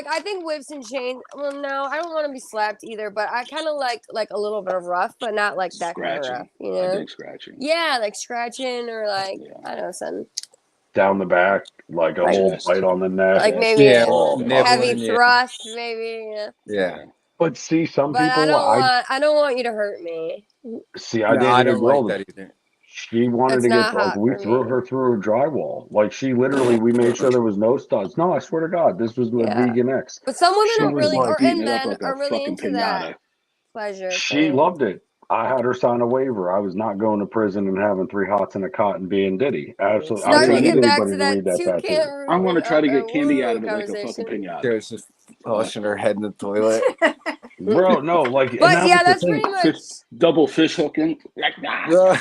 I think whips and chains. Well, no, I don't want to be slapped either, but I kind of like a little bit of rough, but not like that kind of rough. Scratching. I think scratching. Yeah, like scratching or like Yeah. I don't know something. down the back, like a Like- little Chest. bite on the neck. Like Yes. maybe Yeah, Oh, nibbling, heavy yeah. thrust, maybe. Yeah. Yeah. But see, some But people, I don't want you to hurt me. I No, dated I a don't girl like that that either. she wanted That's to get not like hot we for threw me. her through a drywall. Like she literally, we made sure there was no studs. No, I swear to God, this was with Yeah. Vegan X. But some women She are was really, like or beating and it up men like a are really fucking into that pinata. pleasure. She thing. loved it. I had her sign a waiver. I was not going to prison and having 3 hots and a cot and being Diddy. Absolutely, I Starting to didn't get need back anybody to to read that that two can't tattoo. I'm gonna try to get candy woo out of it like a conversation. fucking pinata. She was just flushing her head in the toilet. Bro, no, like, and But that yeah, was the that's thing. pretty much. Double fish hooking. Like, nah.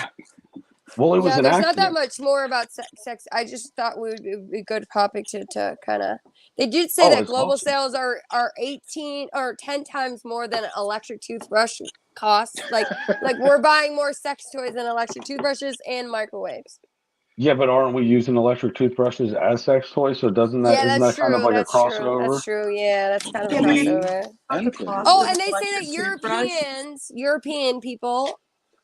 Well, it was Yeah, an there's not that accident. much more about sex. I just thought it would be a good topic to kind of They did say Oh, that it's global awesome. sales are 18 or 10 times more than an electric toothbrush costs. Like we're buying more sex toys than electric toothbrushes and microwaves. Yeah, but aren't we using electric toothbrushes as sex toys? So doesn't that Yeah, isn't that's that kind of true. like a That's true. crossover? That's true. Yeah, that's kind of a Yeah, but you crossover. not the And things. cost Oh, of and they say electric that toothbrush. European people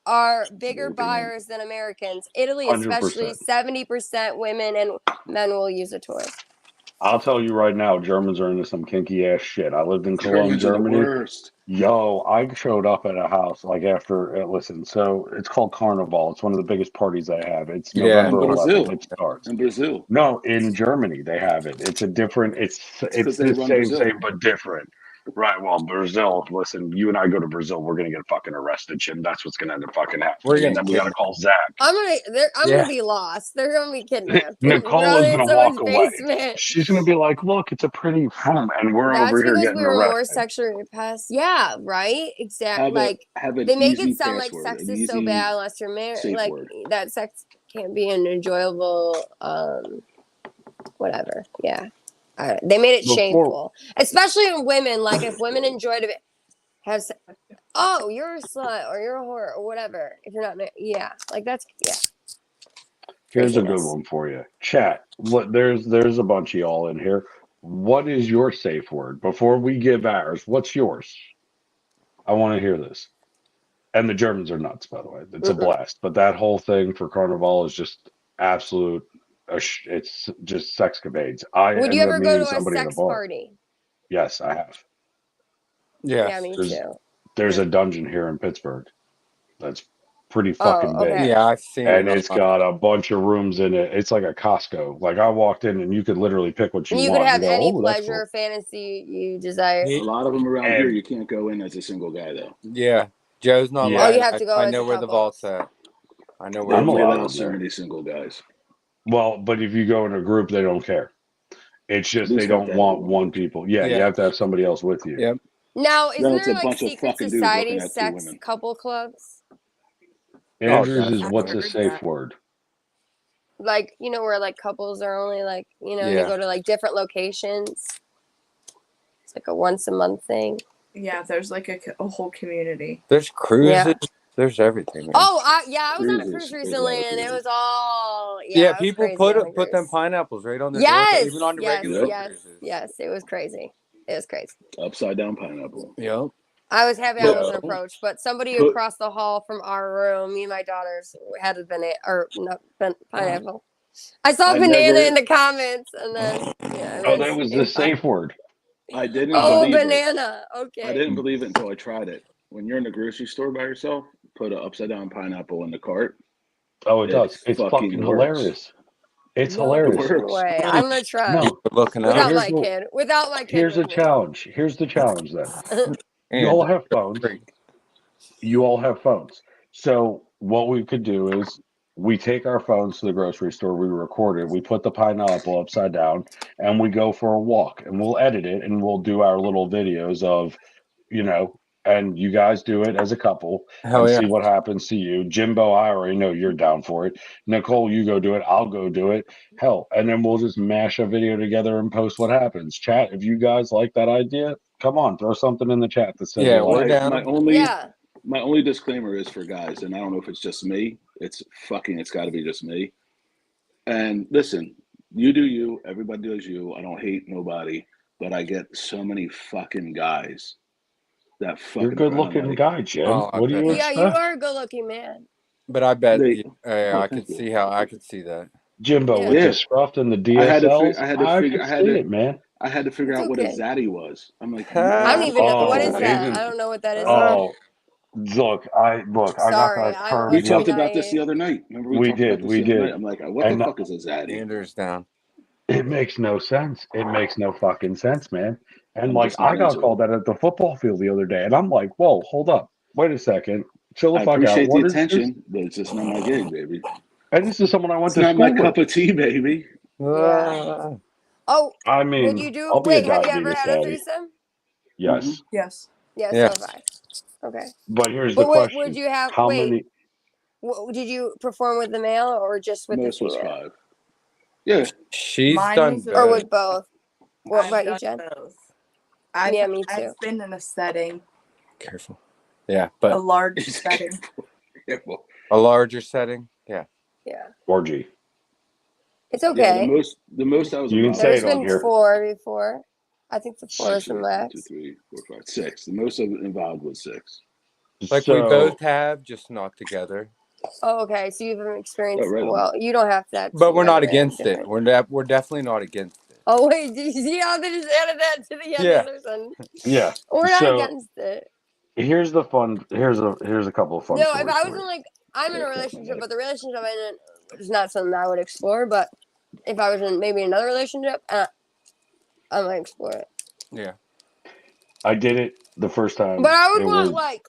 are bigger European. buyers than Americans. Italy, 100%. especially, 70% women and men will use a toy. I'll tell you right now, Germans are into some kinky ass shit. I lived in Cologne, Germans are the Germany. worst. Yo, I showed up at a house like after listen, so it's called Carnival. It's one of the biggest parties they have. It's Yeah. November In 11th. Brazil. It starts. In Brazil. No, in Germany they have it. It's a different. It's 'cause they the run same Brazil. but different. Right. Well, Brazil. Listen, you and I go to Brazil, we're gonna get fucking arrested, Jim. That's what's gonna end up fucking happening. We're And gonna then we gotta call Zach. I'm Yeah. gonna be lost. They're gonna be kidnapped. Nicole Probably is in gonna someone's walk away. basement. She's gonna be like, "Look, it's a pretty home," and we're That's over here because getting we were more arrested. sexually repressed. Yeah, right. Exactly. Have Like an they make easy it sound like password, sex an is so easy bad unless you're married. safe Like word. that sex can't be an enjoyable, whatever. Yeah, they made it Before shameful, especially in women. Like if women enjoyed it, have se- oh, you're a slut or you're a whore or whatever. If you're not, yeah, like that's here's a good craziness. one for you, chat. What there's a bunch of y'all in here. What is your safe word before we give ours? What's yours? I want to hear this. And the Germans are nuts, by the way. It's a blast. But that whole thing for Carnival is just absolute. It's just sexcapades. I Would you ended up ever go meeting to a somebody at a sex bar. party? Yes, I have. Yeah. Yeah, me There's too. there's a dungeon here in Pittsburgh that's pretty Oh, fucking big. okay. Yeah, I've seen And it it's online. got a bunch of rooms in it. It's like a Costco. Like I walked in and you could literally pick what you And you could want. have You go, any oh, that's pleasure cool. or fantasy you desire. A lot of them around here, And you can't go in as a single guy though. Yeah. Joe's not Yeah. Oh, you lying. have to go I as know a where the couple. vault's at. I know They where I'm it's only at. allowed allow in so there. many single guys. Well, but if you go in a group, they don't care. It's At just they least have don't to have want one. one people. Yeah, you Yeah. have to have somebody else with you. Yep. Now, Then isn't it's there a like bunch of secret fucking dudes looking society at two sex women. couple clubs? Oh, Andrews is I've what's a heard safe that. word? Like, where like couples are only like, they Yeah. go to like different locations. It's like a once a month thing. Yeah, there's like a whole community. There's cruises. Yeah. There's everything, man. Oh, I was on a Cruises. cruise There's a lot recently of and it cruises. was all Yeah, it was people crazy on the put them cruise. pineapples right on their Yes, doorstep, even on the yes, regular yes, cruises. yes. It was crazy. It was crazy. Upside down pineapple. Yep. I was happy I But wasn't approached, but somebody put across the hall from our room, me and my daughters had a pineapple. I saw I banana never in the comments, and then yeah, Oh, that was the it- safe word. I didn't oh, believe it. banana. I Okay. didn't believe it until I tried it. When you're in the grocery store by yourself, put an upside down pineapple in the cart. Oh, it It does. It's fucking fucking works. hilarious. It's No hilarious. works. way. I'm gonna try No. People looking So out. without here's my what kid. Without my kid. here's the with me. challenge. Here's the challenge then. You And all have phones. freak. You all have phones. So what we could do is we take our phones to the grocery store, we record it, we put the pineapple upside down, and we go for a walk and we'll edit it and we'll do our little videos of, and you guys do it as a couple Hell and yeah. see what happens to you. Jimbo, I already know you're down for it. Nicole, you go do it. I'll go do it. Hell, and then we'll just mash a video together and post what happens. Chat, if you guys like that idea, come on, throw something in the chat that says Yeah, you we're like down. My only disclaimer is for guys, and I don't know if it's just me. It's got to be just me. And listen, you do you. Everybody does you. I don't hate nobody, but I get so many fucking guys that fucking. You're a good-looking guy, Jim. Oh, I What do bet. you Yeah, you expect? are a good-looking man. But I bet They- I thank could you. see how I could see that. Jimbo Yeah. with Yeah. the scruff and the I had to DSLs. fi- I had I to figure- could I had see to- it, man. I had to figure It's out what okay. a zaddy was. I'm like, I don't even know what Oh, is that. isn't- I don't know what that is. Oh, look, I got Sorry, that I'm curve. we Lucky talked Yep. about this the Diet. other night. Remember We talked did, about this we the other did. night? I'm like, what And the fuck is a zaddy? Andrew's down. it makes no sense. It makes no fucking sense, man. And I'm like, just not I got into called that at the football field the other day, and I'm like, whoa, hold up, wait a second, chill the I fuck out. appreciate the What is this? attention, but it's just not my gig, baby. And this is someone I went It's to not my school cup with. of tea, baby. Yeah. Oh, I would mean, you do? I'll be a Wait, have you ever diabetes had a daddy. threesome? Yes, Yes. Yeah, Yeah. so have I. Okay. but here's But the question: would you have? how wait, many? did you perform with the male or just with Most the was female, 5. Yeah, She's Mine done was a- or both. with both? What I've about you, done Jen? both. I've, Yeah, me too. I've been in a setting, Careful. Yeah, a but large setting. Careful. a larger setting. Yeah. Yeah, Orgy. it's Yeah, okay. the most I was You can involved say There's it on been here. 4 before. I think the 4 is the Actually, 1, 2, max. 3, 4, 5, 6. The most I was involved was 6. Like So we both have, just not together. Oh, okay. So you've experienced. Oh, right on. Well, you don't have that. But we're not together, against it. different. We're definitely not against it. Oh wait, did you see how they just added that to the end Yeah. of their sentence? yeah. We're not So against it. here's the fun. Here's a couple of fun No, if stories I for was in you. like, I'm in Yeah, a fuck relationship, that. but the relationship I'm in is not something I would explore. But if I was in maybe another relationship, I might explore it. Yeah. I did it the first time. But I would It want was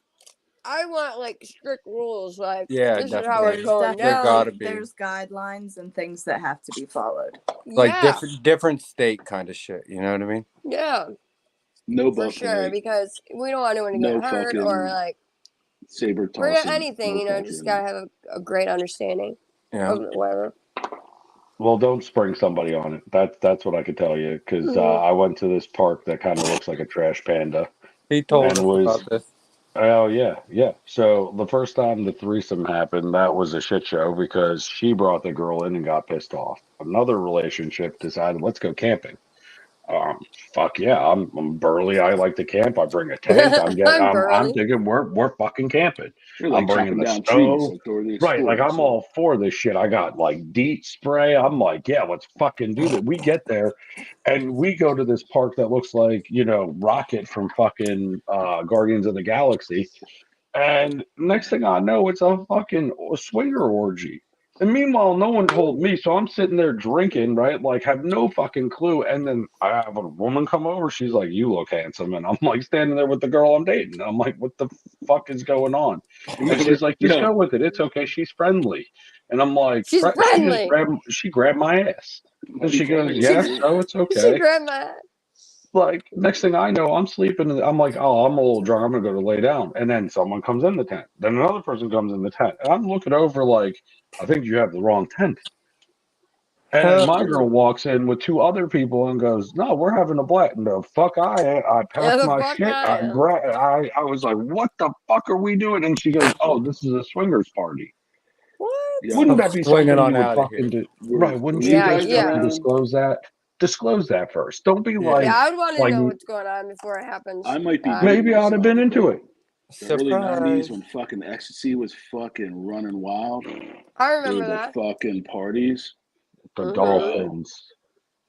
I want like strict rules. Like Yeah, this is how it's definitely. going There down. gotta be. There's guidelines and things that have to be followed. Like Yeah, different state kind of shit. You know what I mean? yeah, No for butt sure. play. Because we don't want anyone to No get hurt or fucking like saber for tossing. anything. No You know, just fucking- gotta have a great understanding Yeah. of whatever. well, don't spring somebody on it. That's what I could tell you because Mhm. I went to this park that kind of looks like a trash panda. He told And us was- about this. Oh yeah. So the first time the threesome happened, that was a shit show because she brought the girl in and got pissed off. Another relationship decided, let's go camping. Fuck yeah, I'm burly. I like to camp. I bring a tent. I'm burly. thinking we're fucking camping. You're like I'm bringing chopping the down stove. trees like Dora the Right, like Explorer, I'm so- all for this shit. I got like DEET spray. I'm like, yeah, let's fucking do that. We get there, and we go to this park that looks like Rocket from fucking Guardians of the Galaxy. And next thing I know, it's a fucking swinger orgy. And meanwhile, no one told me, so I'm sitting there drinking, right? Like, have no fucking clue. And then I have a woman come over. She's like, "You look handsome," and I'm like standing there with the girl I'm dating. I'm like, "What the fuck is going on?" And she's like, "Just go with it. It's okay. She's friendly." And I'm like, She's She friendly. she grabbed my ass, and she goes, "Yes, so it's She okay." grabbed my. Like next thing I know, I'm sleeping. I'm like, oh, I'm a little drunk. I'm gonna go to lay down. And then someone comes in the tent. Then another person comes in the tent. And I'm looking over like, I think you have the wrong tent. And then my girl walks in with 2 other people and goes, "No, we're having a blast." And the fuck I passed the my fuck shit. I am. I was like, "What the fuck are we doing?" And she goes, "Oh, this is a swingers party." What? Yeah. Wouldn't that be Swinging something on you would outta fucking here. do? Right? Wouldn't Were you Yeah, guys yeah. fucking around? disclose that first? Don't be Yeah. like, Yeah, I would want to like know what's going on before it happens. I might be maybe I would have been into it. The early 90s Surprise. when fucking ecstasy was fucking running wild. I There remember were the that. fucking parties, The Mhm. Dolphins.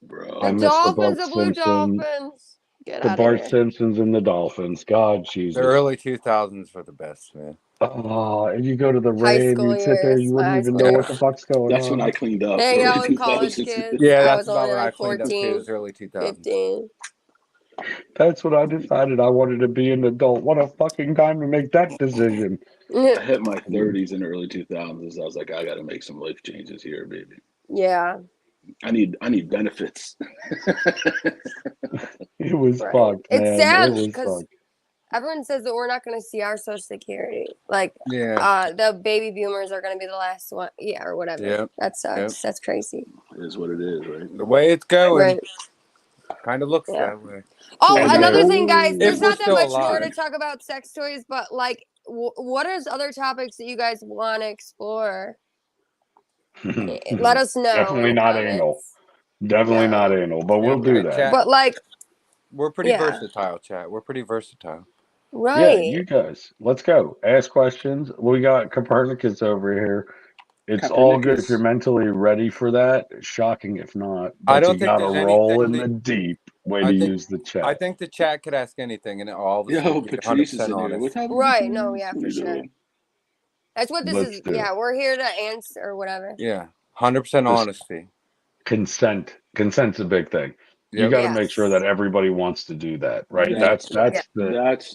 bro. I The miss the Dolphins, Bart the Blue Simpson, Dolphins. Get the out of Bart here. Simpsons and the Dolphins. God, The Jesus. early 2000s were the best, man. Oh, and you go to the High rain, school you'd sit there, years, you my wouldn't high even school know Yeah. what the fuck's going That's on. when I cleaned up. Hanging out Early with college 2000s. kids. Yeah, I that's was about only when I like cleaned up too. It 14, was early 2000s. 15. That's when I decided I wanted to be an adult. What a fucking time to make that decision. I hit my 30s in the early 2000s. I was like, I got to make some life changes here, baby. Yeah. I need benefits. It was Right. fucked, It's man. sad It was because fucked. everyone says that we're not going to see our Social Security. Like, Yeah. the baby boomers are going to be the last one. Yeah, or whatever. Yep. That sucks. Yep. That's crazy. It is what it is, right? The way it's going, Right. kind of looks Yeah. that way. Oh, And another they're- thing, guys. There's If we're not that still much more alive. to talk about sex toys, but like, what is other topics that you guys want to explore? Let us know. Definitely in the not comments. anal. Definitely No. not anal, but we'll do Yeah, that. chat. But like, We're pretty Yeah. versatile, chat. We're pretty versatile. right? Yeah, you guys, let's go. Ask questions. We got Copernicus over here. It's all good if Copernicus. you're mentally ready for that. Shocking if not. I But don't you think gotta there's roll in anything the deep way I to think- use the chat. I think the chat could ask anything, and all of a Yo, sudden, be Patrice is 100% in here. honest. What's happening? Right, no, yeah, What for are you sure. doing? That's what this Let's is. do Yeah, it. we're here to answer or whatever. Yeah, 100% Just- honesty. Consent. Consent's a big thing. You Yep. got to Yes. make sure that everybody wants to do that, right? Yeah. That's That's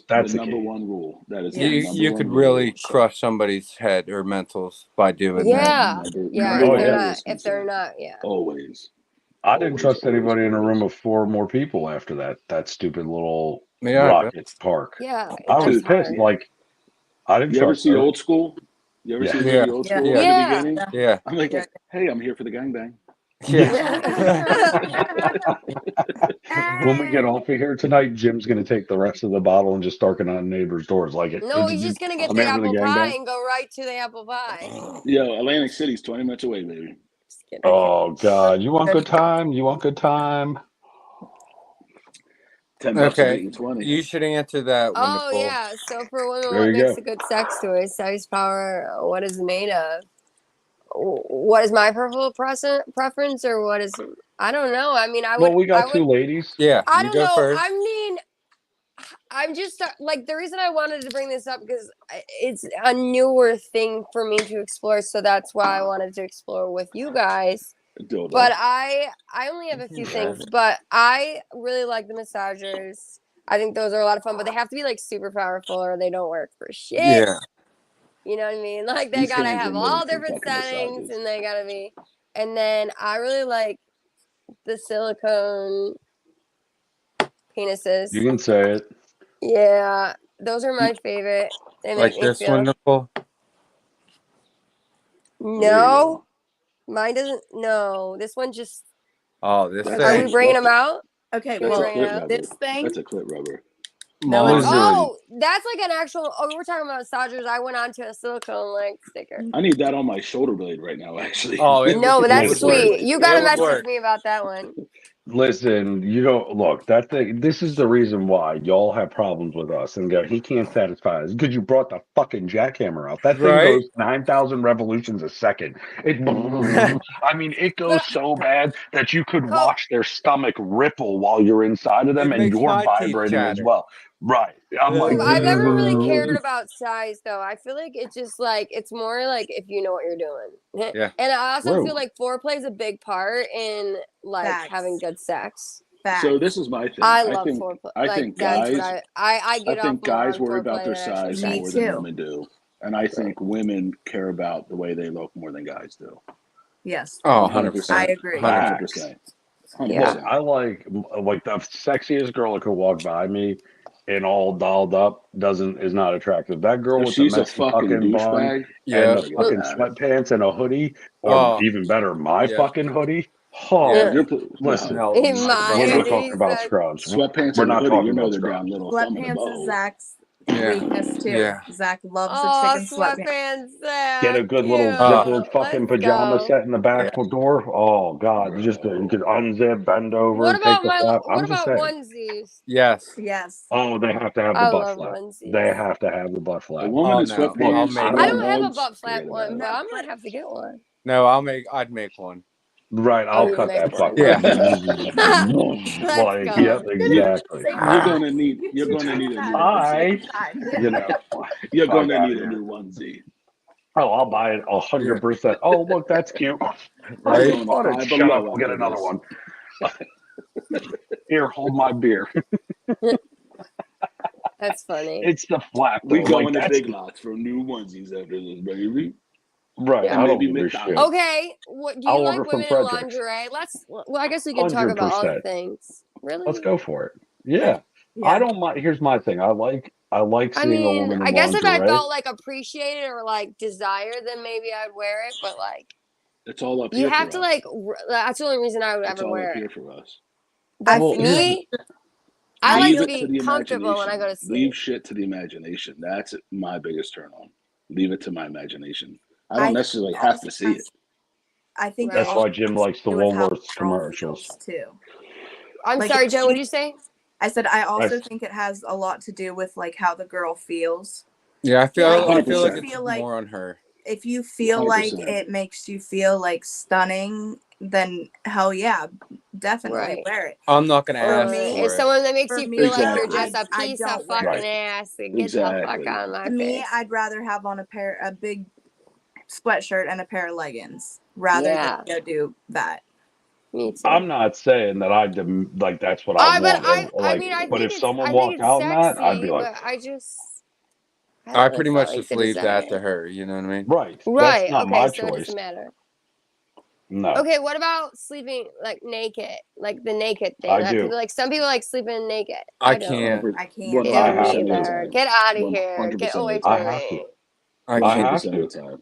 that's the the number key. one rule. That is Yeah. the You number you one could rule. really crush somebody's head or mentals by doing that. Yeah, yeah. Number Oh, if they're yeah. not, is if they're consent. not, yeah. Always. I didn't Always, trust always, anybody in a room always. of 4 more people after that stupid little Yeah, rocket park. Yeah, I was it's pissed. hard. Like I didn't You ever trust see her. Old School? You ever Yeah. see the Yeah. movie Old Yeah. School Yeah. in the Yeah. beginning? yeah. I'm like, Yeah. hey, I'm here for the gangbang. When we get off of here tonight, Jim's gonna take the rest of the bottle and just start it on neighbors' doors. Like it. No, he's just gonna get I'm the here for the apple pie gangbang. and go right to the apple pie. Yo, Atlantic City's 20 minutes away, baby. Just kidding. Oh God, you want good time? You want good time? 10 bucks Okay. a beating 20. You should answer that one, Oh Nicole. yeah. So for women, There what you makes go. a good sex toy? Size, power. What is it made of? What is my preference, or what is? I don't know. I mean, I would. Well, we got I two would. ladies. Yeah, I you don't go know. first. I mean, I'm just like the reason I wanted to bring this up because it's a newer thing for me to explore. So that's why I wanted to explore with you guys. Dildo. But I only have a few things, but I really like the massagers. I think those are a lot of fun, but they have to be like super powerful or they don't work for shit. Yeah. You know what I mean? Like they These gotta hands are have made all for different fucking settings massages. and they gotta be. And then I really like the silicone penises. You can say it. Yeah, those are my favorite. They make Like me this feel. one, Nicole? No, mine doesn't. No, this one just. Oh, this That's Are thing. we bringing them out? Okay, Can we That's a bring it clit out? rubber. this thing. That's a clit rubber. No, Mine- it's Listen. Oh, that's like an actual. Oh, we're talking about massagers. I went on to a silicone like sticker. I need that on my shoulder blade right now, actually. Oh, it No, would- but it that's would work. sweet. You gotta It would message work. me about that one. Listen, you don't look that thing. This is the reason why y'all have problems with us and go. He can't satisfy us because you brought the fucking jackhammer out. That thing Right? goes 9,000 revolutions a second. It, I mean, it goes so bad that you could Co- watch their stomach ripple while you're inside of them, It and makes you're my teeth vibrating as chatter. well. Right? I'm like, I've never really cared about size though. I feel like it's just like it's more like if you know what you're doing. Yeah. And I also True. feel like foreplay is a big part in like Facts. having good sex. Facts. So this is my thing. I love think, foreplay. I like think that's guys. what I get I off think more guys on worry about foreplay their than actual size Me sex. more too. than women do, and I think women care about the way they look more than guys do. Yes, Oh, 100%. 100%. I agree. 100%. 100%. Yeah. I like the sexiest girl that could walk by me and all dolled up is not attractive. That girl If with the she's a messy fucking fucking bun douchebag, Yeah. and the forget fucking about it. sweatpants and a hoodie, or Oh. even better, my Yeah. fucking hoodie. Oh, Yeah. listen, No, In my my we're not hoodie, talking about said- scrubs. Sweatpants We're and a not hoodie, talking you know about they're scrubs. down little thumb in the Sweatpants is butthole. Zach's Yeah. weakness too. Yeah. Zach loves Oh, the chicken sweatpants. sweatpants. Zach. Get a good little Cute. zippered fucking Let's pajama go. set in the back door. Oh God, you could unzip, bend over, What take about the my? flap. What I'm just about saying. onesies? Yes. Yes. Oh, they have to have the I butt love flap. onesies. They have to have the butt A flap. woman Oh, in no. sweatpants. I'll make I one. don't have a hugs, butt flap forget one, about but it. I'm gonna have to get one. No, I'd make one. Right, Oh, I'll you cut make that one. fucker. Yeah. Let's Like, go. yep, exactly. You're gonna need a new Hi. You know, You're fuck gonna outta need a here. new onesie. Oh, I'll buy it 100%. Oh, look, that's cute. Right? Right? Going to On it. Five Shut Below up. We'll get after another this. one. Here, hold my beer. That's funny. It's the flap. We though. going Like, to that's Big Lots for new onesies after this, baby. right. Yeah. I don't Maybe give a shit. McDonald's. Okay, what do you I'll like order from women in Frederick's. lingerie? Well, I guess we can talk about all the 100%. things. Really? Let's go for it. Yeah. Yeah. I don't mind. Here's my thing. I like I seeing a mean, woman in I guess if I lingerie. felt like appreciated or like desired, then maybe I'd wear it. But like, It's all up you here have for to us. like. That's the only reason I would It's ever all wear up it. here for us. But Well, me, I Leave like to it to be the comfortable when I go to imagination. sleep. Leave shit to the imagination. That's my biggest turn on. Leave it to my imagination. I don't I necessarily think have also to see it. I think Right. That's why Jim likes the do with how Woolworths the girl commercials. feels, too. I'm Like, sorry, Jen. What did you say? I said I also Nice. think it has a lot to do with like how the girl feels. Yeah, I feel Like, I if feel you like it's feel like more on her. if you feel like 100%. it makes you feel like stunning, then hell yeah, definitely Right. wear it. I'm not gonna Or ask me, for if it. someone that makes For you me, feel like you're Exactly. just a I piece don't of wear fucking it. ass, and get the fuck Exactly. out of my To me, face. I'd rather have on a big sweatshirt and a pair of leggings rather Yeah. than go do that. Me too. I'm not saying that like that's what I But want. I mean, I But think if someone I think walked it's out in that, I'd be sexy, like, but I just. I don't know pretty if I much like just the leave that to desire. her. You know what I mean? right. That's Right. not Okay. my So it choice. doesn't matter. No. Okay. What about sleeping like naked, like the naked thing? I Like, do. like some people like sleeping naked. I don't. can't. I can't. Ew, I me have 100% of the either. time. Get out of here. 100% Get of away the from I time. have to. me. I I can't. have 100% of the time.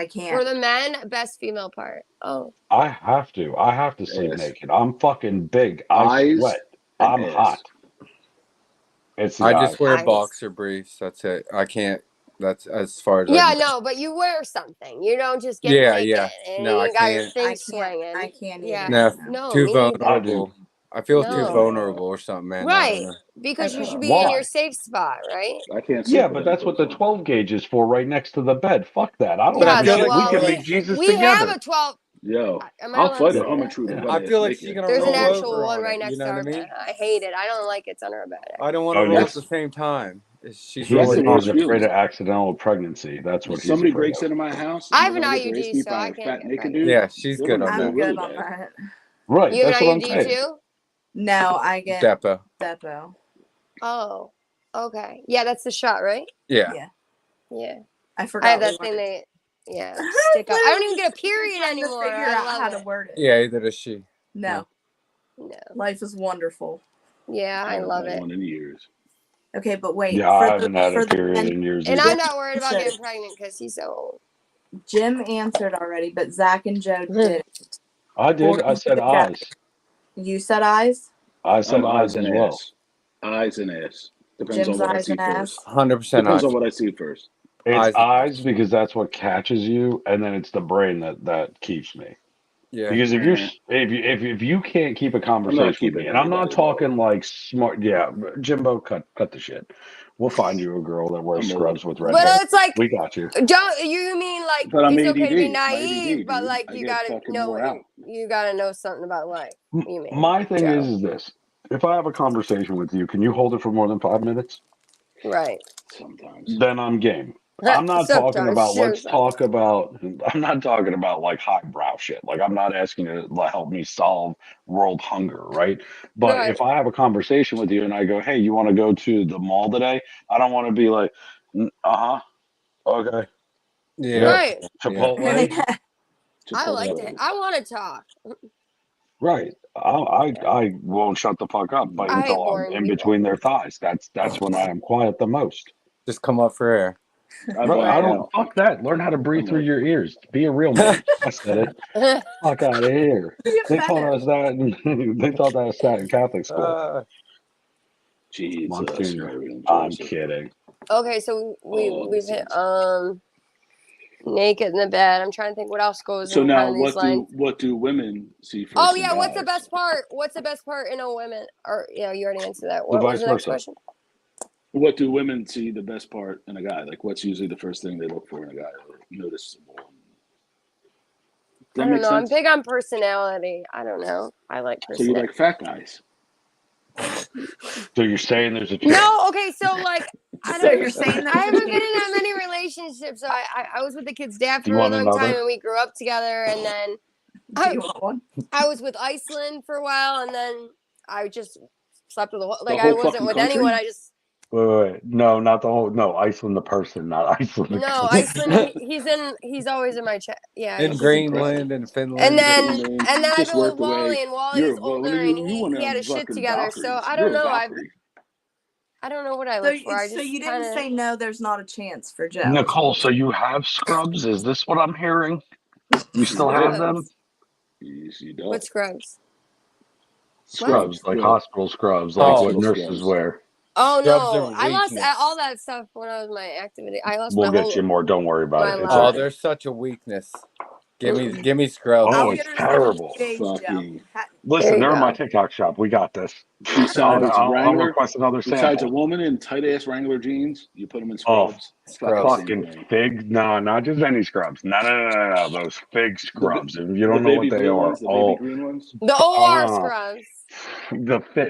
I For can't. the men, best female part. Oh, I have to. I have to sleep Ass. naked. I'm fucking big. I Eyes sweat. and I'm ass. hot. It's the I eyes. just wear Eyes. boxer briefs. That's it. I can't. That's as far as I yeah, can. no, but you wear something. You don't just get Yeah, naked yeah. and No, I you got your can't. thing I can't. swinging. I can't Yeah. either. No, No, too me neither. vulnerable. I feel too No. vulnerable or something, man. I don't Right. know. Because you Okay. should be in your Why? safe spot, right? I can't Yeah, sleep but with that's what the clothes on. 12 gauge is for, right next to the bed. Fuck that. I don't But I Yeah, give a feel the, shit. like We she's can well, gonna. make Jesus we together. have a 12. Yo, Am I I'll allowed to fight a say home that? intruder. Yeah. butt I ass feel like naked. she's gonna There's an roll actual over one on right it. next You know to what I our mean? bed. I hate it. I don't like it's under our bed. I don't want Oh, to roll yes. at the same time. She's He's, That's the rolling worst on. he's afraid feeling. of accidental pregnancy. That's When what he's somebody afraid breaks of. into my house I and have they're an gonna get their ass IUD, beat so by I a can't fat get naked pregnant. dude, Yeah, she's they're good gonna on feel I'm that. really good on bad. that. Right. You have That's an what I'm IUD saying. too? No, I get Depo. Depo. Oh, okay. Yeah, that's the shot, right? Yeah. Yeah, Yeah. I I forgot. have we that thing wanted- they, stick up. I don't even get a Literally, period trying to anymore. figure I out love how it. to word it. Yeah, either does she. No, No. life is wonderful. Yeah, I haven't love had it. one in years. Okay, but wait. Yeah, I For haven't had for a the period men, in years And either. I'm not worried about Answered. getting pregnant because he's so old. Jim answered already, but Zach and Joe did. I did. I According to said the chat. eyes. You said eyes. I said I'm eyes eyes and as well. ass. Eyes and ass. Depends Jim's on what I eyes see and ass. first. 100% Depends eyes. on what I see first. It's Eyes and eyes ass. because that's what catches you, and then it's the brain that keeps me. Yeah. Because if Eh, if you can't keep a I'm not conversation with keeping me, and I'm not everybody talking low. like smart, yeah, Jimbo, cut the shit. We'll find you a girl that wears I'm scrubs old. with red But hair. it's like, We got you. don't you mean like But I'm it's okay to be ADD. My naive, ADD, but dude. like I you get gotta fucking know wore what out. you gotta know something about life. You mean My thing Joe? is this: if I have a conversation with you, can you hold it for more than 5 minutes? Right. Sometimes. Then I'm game. I'm not talking Sometimes, about. sure. Let's talk about. I'm not talking about like highbrow shit. Like I'm not asking you to help me solve world hunger, right? But Right. if I have a conversation with you and I go, "Hey, you want to go to the mall today?" I don't want to be like, okay, Yeah. Right. Chipotle, I like Chipotle. that. I want to talk. right? I won't shut the fuck up, but I hate until I'm boring in people. between their thighs. That's when I am quiet the most. Just come up for air. I Right, I black don't out. fuck that. Learn how to breathe I'm through like, your ears. Be a real man. I said it. Fuck out of here. Be They taught offended. us that. They taught us that in Catholic school. Jesus, Monsignor. Mary and I'm Joseph. kidding. Okay, so Oh, we've this hit is- naked in the bed. I'm trying to think what else goes So in now, kind of these lines. what do women see first? Oh in yeah, what's the guys? best part? What's the best part in a woman? Or you already answered that. The What was vice the next versa. question? What do women see the best part in a guy? Like, what's usually the first thing they look for in a guy or noticeable? Does that I don't make know. I'm sense? big on personality. I don't know. I like So you personality. like fat guys? So you're saying there's a chance? No, okay, so like I So don't. you're saying I haven't been in that many relationships. So I was with the kid's dad Do you for a want long another? time, and we grew up together. And then Do you want one? I was with Iceland for a while, and then I just slept with The I whole wasn't fucking with country? anyone. I just Wait. No, not the whole. No, Iceland the person, not Iceland the no country. Iceland. He's always in my chat. Yeah, In he's- Greenland and Finland. and then Greenland, and then I've just been with worked away. Wally, and Wally's older, and You he had his shit fucking together. So Valkyries. I You're don't a know. Valkyrie. I don't know what I So, look for. I so just you didn't kinda, say no. There's not a chance for Joe. Nicole, so you have scrubs? Is this what I'm hearing? You still have them? Yes, you What don't. scrubs? Scrubs, like Yeah. hospital scrubs, like Oh. what Hospital nurses scrubs. wear. Oh Scrubs no, are I lost weakness. all that stuff when I was my activity. I lost We'll my get whole. you more. Don't worry about my it. It's Oh, okay. there's such a weakness. Give me scrubs. Oh, I'll it's get her terrible. some Joe. Fucking. Listen, you they're in my go. TikTok shop. We got this. Besides I'll Wrangler, request another besides a sample. woman in tight ass Wrangler jeans, you put them in Oh, scrubs. Scrubs. Same Fucking thing. fig. No, not just any scrubs. No. Those fig scrubs. If you don't know what baby they blue are. ones, the baby green ones. The OR uh, scrubs.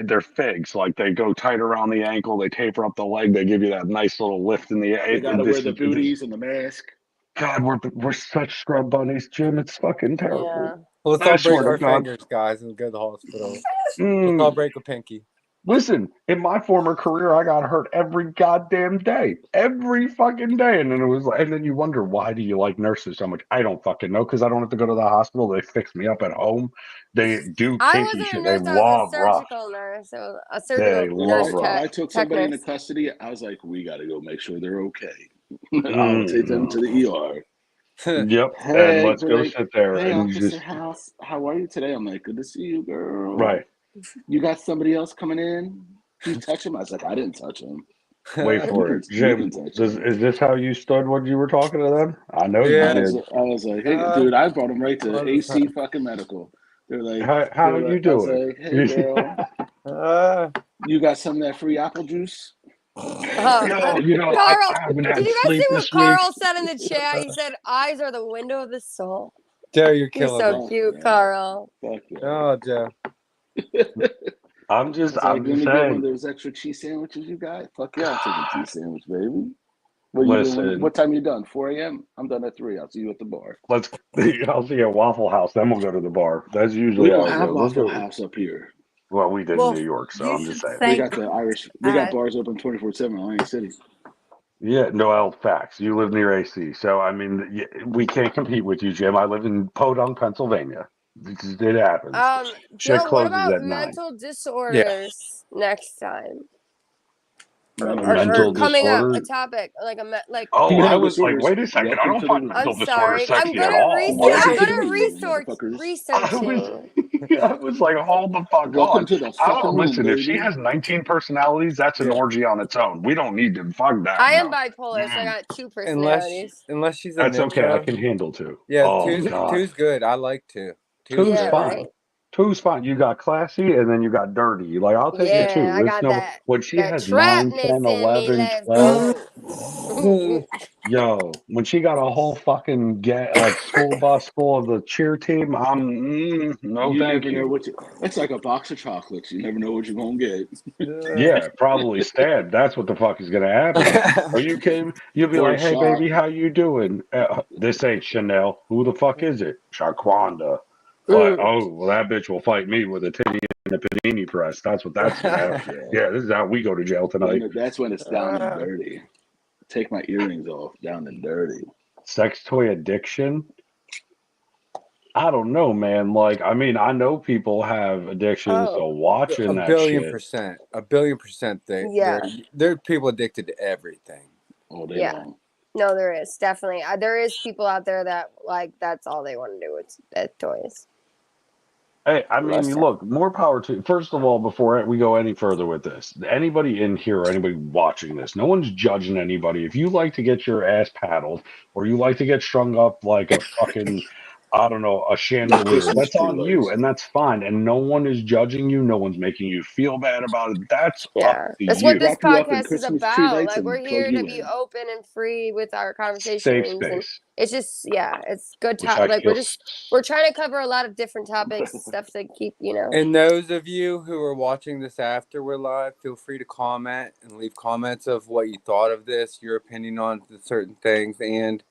they're figs. Like they go tight around the ankle. They taper up the leg. They give you that nice little lift in the. They gotta wear the booties and the mask. God, we're such scrub bunnies, Jim. It's fucking terrible. Yeah. Let's I all swear break to our God. fingers, guys, and go to the hospital. Let's Mm. all break a pinky. Listen, in my former career, I got hurt every goddamn day, every fucking day, and then it was, and then you wonder why do you like nurses so much? I don't fucking know because I don't have to go to the hospital. They fix me up at home. They do I kinky wasn't a shit. They nurse. I was love a rough. surgical nurse. So a surgical They love nurse. If rough. I took tech somebody nurse. into custody, I was like, we gotta go make sure they're okay. I'll take them to the ER. Yep. And Hey, let's they're go like, sit there hey, and Officer just House, how are you today? I'm like, good to see you, girl. right. You got somebody else coming in? Did you touch him? I was like, I didn't touch him. Wait You for can it. you can Jim, touch does, him. is this how you stood when you were talking to them? I know you Yeah. did. I was like, hey, Uh, dude, I brought him right to all the AC time. fucking medical. They're like, How you I was doing? like, hey, girl, you got some of that free apple juice? No, Carl, I haven't did had you guys sleep see what this week. Carl said in the chat? He said, "Eyes are the window of the soul." Joe, you're You're killing so me. cute, Yeah, Carl. fuck yeah. Oh, Joe. I'm I just was like, let me get one of saying. those extra cheese sandwiches you got. Fuck yeah, I'll take a cheese sandwich, baby. What you doing? Listen, What time you done? 4 a.m. I'm done at 3. I'll see you at the bar. let's. I'll see you at Waffle House. Then we'll go to the bar. That's We usually don't how it have goes. Let's Waffle go. House up here. Well, we did in Well, New York, so you I'm just should saying. We thank. got the Irish. We got bars open 24/7 in Atlantic City. Yeah, Noel, facts. You live near AC, so I mean, we can't compete with you, Jim. I live in Podunk, Pennsylvania. It happens. Shit Joe, what closes about at 9. mental disorders next time? Mental Mental Or coming up, a disorders. topic like Oh, I Mental was like, disorders. wait a second. I Welcome don't to the find room. I'm mental disorders sorry. I'm sexy good at at all. research. I'm Welcome to good the at room, you research motherfuckers. I was, researching. I was like, hold the fuck Welcome on. to the I fucking don't room, listen. If she baby. has 19 personalities, that's an Yeah. orgy on its own. We don't need to fuck that. I am No, bipolar, so I got 2 Unless personalities. she's a that's okay. I ninja. can handle 2. Yeah, Oh two's God, two's good. I like two. Two's two's Yeah, good. fine. right. Two's fine. You got classy, and then you got dirty. Like I'll take it Yeah, too. I It's got no. that When she that has 9, trapness 10, in me. 11, Let's 12. go. Yo, when she got a whole fucking school bus full of the cheer team, no, You thank never know you. what you. It's like a box of chocolates. You never know what you're gonna get. Yeah, probably stabbed. That's what the fuck is gonna happen. Are you kidding? You'll be Or a like, "Hey, shot. baby, how you doing? This ain't Chanel. Who the fuck is it? Shaquanda." Like, oh, well, that bitch will fight me with a titty and a panini press. That's what that's gonna happen. Yeah. Yeah, this is how we go to jail tonight. That's when it's down and dirty. Take my earrings off. Down and dirty. Sex toy addiction. I don't know, man. Like, I mean, I know people have addictions to watching that shit. A billion percent. Yeah. There are people addicted to everything. All day Yeah. long. No, there is definitely. There is people out there that like that's all they want to do with toys. Hey, I mean, Most look, more power to. First of all, before we go any further with this, anybody in here or anybody watching this, no one's judging anybody. If you like to get your ass paddled or you like to get strung up like a fucking, I don't know, a chandelier, Christmas that's tree on you, lights. and that's fine. And no one is judging you. No one's making you feel bad about it. That's up Yeah, to that's what you. this Wrap you up in podcast is Christmas tree about. lights Like we're and plug here to you be in. open and free with our Safe conversations, and space, it's just it's good which time. I Like feel. we're trying to cover a lot of different topics, stuff to keep And those of you who are watching this after we're live, feel free to comment and leave comments of what you thought of this, your opinion on certain things, and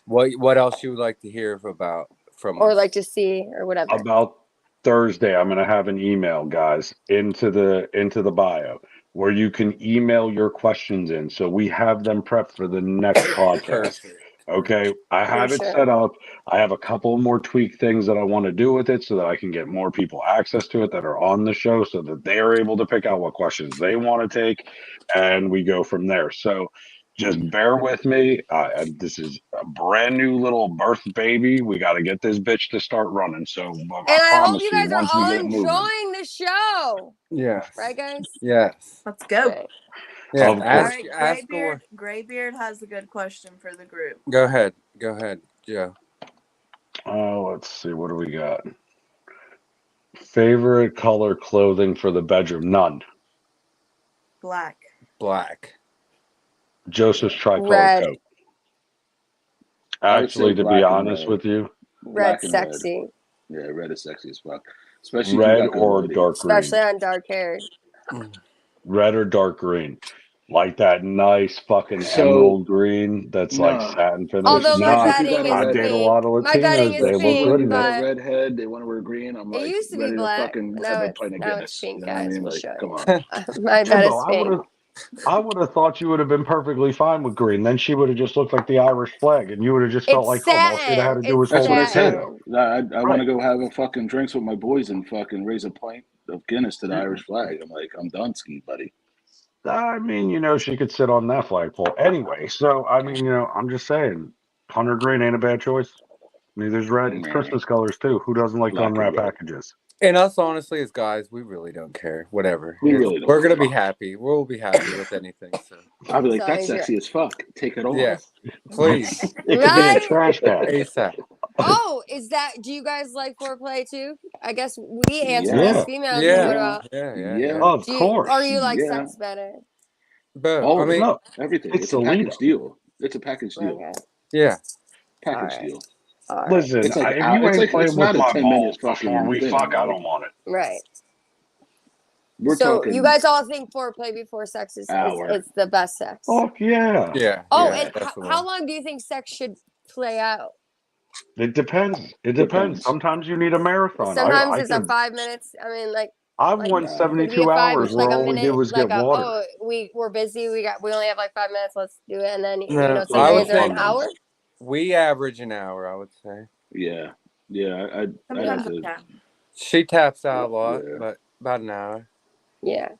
what else you would like to hear about from or us. like to see or whatever. About Thursday, I'm gonna have an email, guys, into the bio where you can email your questions in, so we have them prepped for the next podcast. Perfect. Okay, I have For it sure. set up. I have a couple more tweak things that I want to do with it so that I can get more people access to it that are on the show so that they're able to pick out what questions they want to take, and we go from there. So just bear with me. This is a brand new little birth baby. We got to get this bitch to start running. So And I hope promise you guys are once we all get it moving. enjoying the show. Yes. Right, guys? Yes. Let's go. Right. Yeah. Of All course. right, Graybeard has a good question for the group. Go ahead, Joe. Let's see. What do we got? Favorite color clothing for the bedroom? None. Black. Joseph's tricolor Red. coat. I would Actually, say to be black and honest red. with you, Red Black and sexy. red. Yeah, red is sexy as fuck. Especially if you red got good or lighting. dark green. Especially on dark hair. Red or dark green. Like that nice fucking So, emerald green that's like no. satin finish. Although my Nah, Especially if you bedding got a is I red date a pink. lot of My bedding Latinas. is They look Especially good pink, when in you got that. a but red head, they want to wear green. I'm it like used to be ready to black. fucking Now have a it's pint of now it's Guinness. pink, You know what I guys. mean? We'll Like, show come you. on. My bed Jimbo, is pink. I would have thought you would have been perfectly fine with green. Then she would have just looked like the Irish flag, and you would have just felt It's like, oh, all she'd have had satin. to do was It's That's hold what a I said. potato. satin. I want to go have a fucking drinks with my boys and fucking raise a pint of Guinness to the Irish flag. I'm like, I'm done ski, buddy. I mean, she could sit on that flagpole anyway. So, I mean, I'm just saying, hunter green ain't a bad choice. Neither's red. It's Nah. Christmas colors too. Who doesn't like Black to and unwrap red. packages? And us, honestly, as guys, we really don't care. Whatever. We really don't We're gonna care. be happy. We'll be happy with anything. So I'd be like, So that's is your- sexy as fuck. Take it off. yeah, please, It could be a Right? trash bag. ASAP. Oh, is that? Do you guys like foreplay too? I guess we answer Yeah. as females. Yeah. What about? Yeah. Of Do you, course. or you like Yeah. sex better? But Oh, I mean, No, everything. it's It's a the package lead-up. deal. It's a package deal. Okay. yeah. Package Alright. deal. All right. Listen, It's like if out- you it's ain't like- playing it's with not a my 10 balls minutes fucking before we thing, fuck, I like- don't want it. Right. We're So talking. you guys all think foreplay before sex is Hour. it's the best sex? Fuck yeah. Yeah. Oh, yeah, and definitely. how long do you think sex should play out? It depends. It Depends. depends. Sometimes you need a marathon. Sometimes I it's a could- 5 minutes. I mean, like I've like, won Nah. could be 72 a 5 hours like where a all we minute, did was like get water. we're busy. We only have like 5 minutes. Let's do it. And then No, you know, some I would days are an think- hour. We average an hour, I would say. Yeah. Yeah. I'd have Sometimes to. yeah. She taps out a lot, Yeah. but about an hour. Yeah.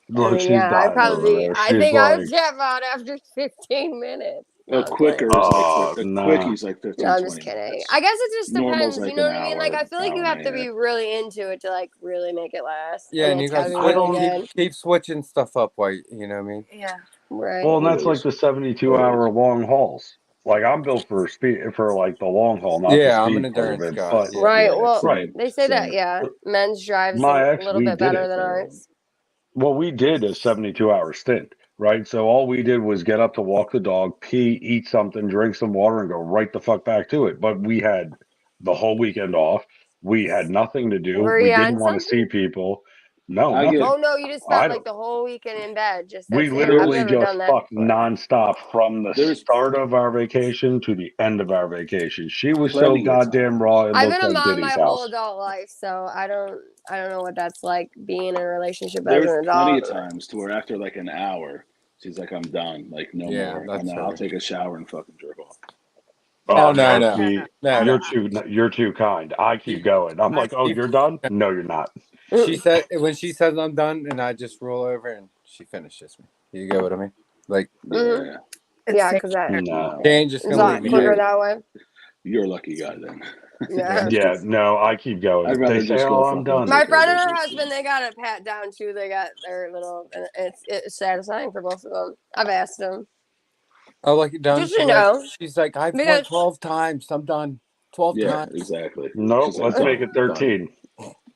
Look, I mean, she's yeah, I dying over probably there. I She's think I like, would tap out after 15 minutes. No, A I'm quicker kidding. is Oh, like a nah. quickie is like 15, No, I'm just 20 kidding. minutes. I guess it just Normal's depends. like You know an what I mean? Like hour, I feel like you hour have and to a be half. really into it to like really make it last. Yeah, and you it's guys gotta be really don't- good. keep switching stuff up while you know what I mean? Yeah. Right. well, and that's It like is. the 72-hour long hauls. Like I'm built for speed for like the long haul, not Yeah, the I'm speed an part of endurance it. guy. But Yeah. Right. Yeah, Well, Right. they say that, Same. yeah, men's drives My a ex, little we bit did better it. than ours. Well, we did a 72-hour stint, right? So all we did was get up to walk the dog, pee, eat something, drink some water, and go right the fuck back to it. But we had the whole weekend off. We had nothing to do. Were We you on didn't want to see people. No, I nothing. get- Oh no, you just I spent don't- like the whole weekend in bed. Just We that's it. literally I've never just done that fucked before. nonstop from the There's- start of our vacation to the end of our vacation. She was so Plenty of goddamn times. raw. It I've looked been a like mom my Diddy's whole house. adult life, so I don't know what that's like being in a relationship as There's an plenty of adult. times to where after like an hour, she's like, I'm done. Like, no Yeah, more. that's And then I'll right. take a shower and fucking jerk off. Oh, no, no. no. See, No, you're no. too kind. I keep going. I'm like, oh, you're done? No, you're not. She said when she says I'm done, and I just roll over and she finishes me. You get what I mean? Like, Mhm. Yeah. It's Yeah, safe. because that No. she ain't just it's gonna a lot leave me quicker here. that way. You're a lucky guy then. Yeah. Yeah, no, I keep going. I'd rather They say, just go oh, I'm fucking done. My take friend and over her this husband, they got it pat down too. They got their little, and it's satisfying for both of them. I've asked them. Oh, like you done? Just to know. She's like, I've Because- went 12 times. I'm done. 12 Yeah, times. exactly. Nope, She's like, let's done, make it done. 13.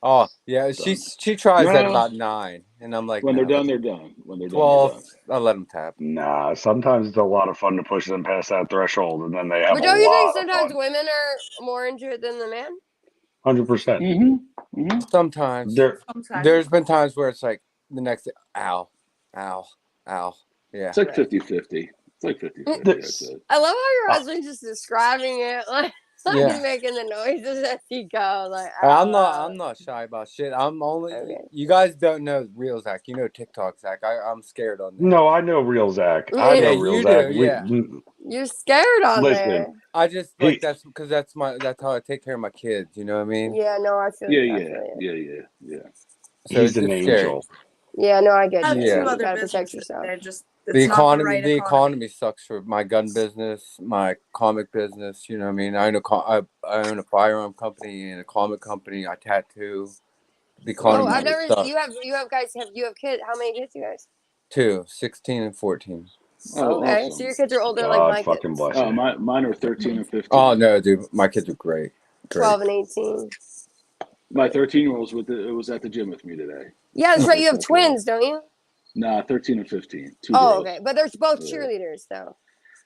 Oh, yeah. She tries at No. about 9, and I'm like, When they're no. done, they're done. When they're done, 12. they're done. I'll let them tap. Nah, sometimes it's a lot of fun to push them past that threshold, and then they have But a don't you think lot of sometimes fun. women are more into it than the man? 100%. Mm-hmm. Mm-hmm. Sometimes. There, Sometimes. There's been times where it's like the next day, ow, ow, ow. Yeah. It's like 50-50. It's like 50-50. That's it. I love how your Oh. husband's just describing it like Yeah. he's making the noises as he goes. Like I'm "Oh." not shy about shit. I'm only Okay. you guys don't know real Zach. You know TikTok Zach. I'm scared on that. no, I know real Zach. Yeah, I know you real do, Zach. yeah. You're scared on Listen. there. I just like He- that's because that's how I take care of my kids, you know what I mean? Yeah, no, I feel Yeah, I yeah, feel you. yeah. So He's it's an just scary. angel. Yeah, no, I get I have you. Yeah. two You other gotta protect businesses. yourself. They're just The it's not economy, right the economy sucks for my gun business, my comic business. You know what I mean? I own a firearm company and a comic company. I tattoo. The economy Oh, I've never. sucks. You have guys. You have kids? How many kids? You guys? 2, 16 and 14. Oh, Okay, awesome. so your kids are older, God like my fucking kids. bless Oh, you. mine are 13 and 15. Oh no, dude, my kids are great. 12 and 18. My 13-year-old was at the gym with me today. Yeah, that's right. You have Okay. twins, don't you? Nah, 13 and 15. Two Oh, girls. okay. But they're both Yeah. cheerleaders, though.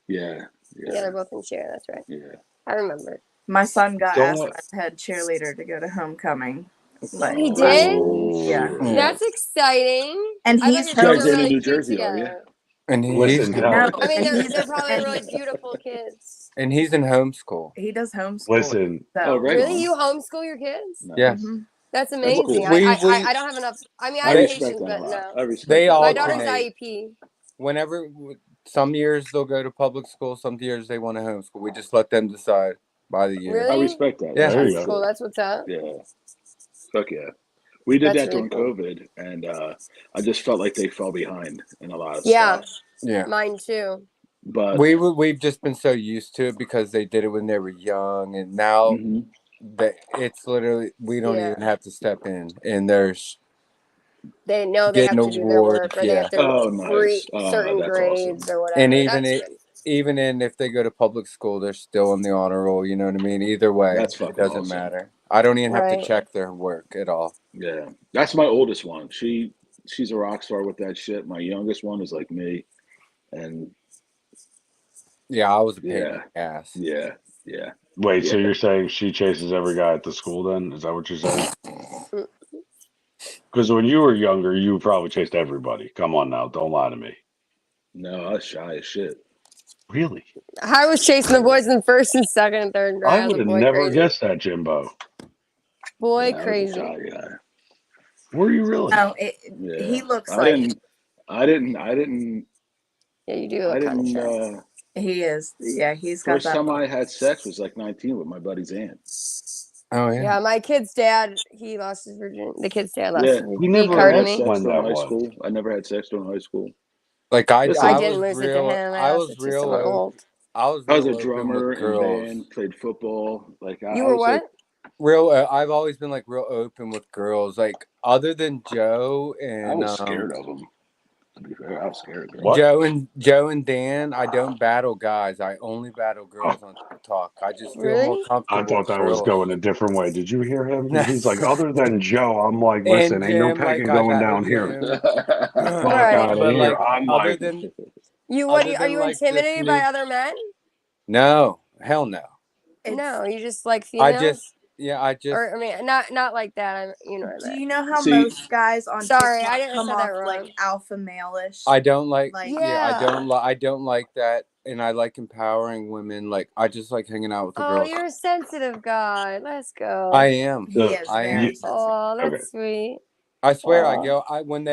Yeah. Yeah, they're both in cheer. That's right. Yeah. I remember. My son got Don't asked let- by the head cheerleader to go to homecoming. Like, He did? Yeah. Yeah. That's exciting. And I bet he's your You guys kids are in really New cute Jersey, are together. And Listen, no. No, I mean, and they're probably and really beautiful kids. and he's in homeschool. he does homeschool. Listen, So. Oh, right. Really? You homeschool your kids? No. Yes. Mhm. That's That's amazing. cool. I don't have enough. I mean, I I have respect patience, that but a lot. no. I respect They that. My all daughter's alternate. IEP. Whenever some years they'll go to public school, some years they want to homeschool. We just let them decide by the year. Really? I respect that. Yeah. There you That's go. cool. That's what's up. Yeah. Fuck yeah. We did That's that really during COVID, and I just felt like they fell behind in a lot of Yeah. stuff. Yeah. Mine too. But we've just been so used to it because they did it when they were young, and now mhm. that it's literally we don't Yeah. even have to step in, and there's They know they have getting to do their awards, work, or they yeah. have to Oh, nice. certain That's awesome. grades or whatever. And even That's even in if they go to public school, they're still in the honor roll. You know what I mean? Either way, That's it fucking doesn't awesome. matter. I don't even have to Right. check their work at all. Yeah, that's my oldest one. She's a rock star with that shit. My youngest one is like me, and Yeah, I was a pain in yeah, the ass. yeah. Wait, so Yeah. you're saying she chases every guy at the school then? Is that what you're saying? Mm. Because when you were younger, you probably chased everybody. Come on now, don't lie to me. No, I was shy as shit. Really? I was chasing the boys in first and second and third grade. I was would a have boy never crazy. guessed that, Jimbo. Boy Yeah, I was a crazy. shy guy. Were you really? No, Yeah, he looks I like didn't. Yeah, you do I look kind of didn't. shy. he is. Yeah, he's got First that. time I had sex was like 19 with my buddy's aunt. Oh yeah. Yeah, my kid's dad, he lost his virginity. The kid's dad lost Yeah, his virginity. We He never carded had me. asked sex when during that high was. school. I never had sex during high school. Like Listen, I I didn't was lose it to real. him. I lost was it to real. someone old. I was I was real a open drummer with in girls. band, played football. Like You I were was like, what? Real. I've always been like real open with girls. Like other than Joe I and was scared of them. To be fair, I was scared of girls. What? Joe and Dan, I don't battle guys. I only battle girls on TikTok. I just feel more Really? comfortable I thought with that was girls. going a different way. Did you hear him? He's like, other than Joe, I'm like, listen, And ain't no Jim, like pegging I going battle down here. Jim. Fuck Right. out of But here. like I'm other like, than You what? other Are than you like the intimidated by Snoop, other men? no, hell no. It's, No, you just like I females. I just Or I mean, not like that. I'm, you know what I do meant. you know how See, most guys on Sorry, TikTok I didn't come say that off wrong. like alpha male-ish? I don't like Like, yeah, Yeah. I don't like that, and I like empowering women. Like I just like hanging out with the Oh, girls. you're a sensitive guy. Let's go. I am. he is I very am. sensitive. Oh, that's okay. sweet. I swear, I Aw. go. When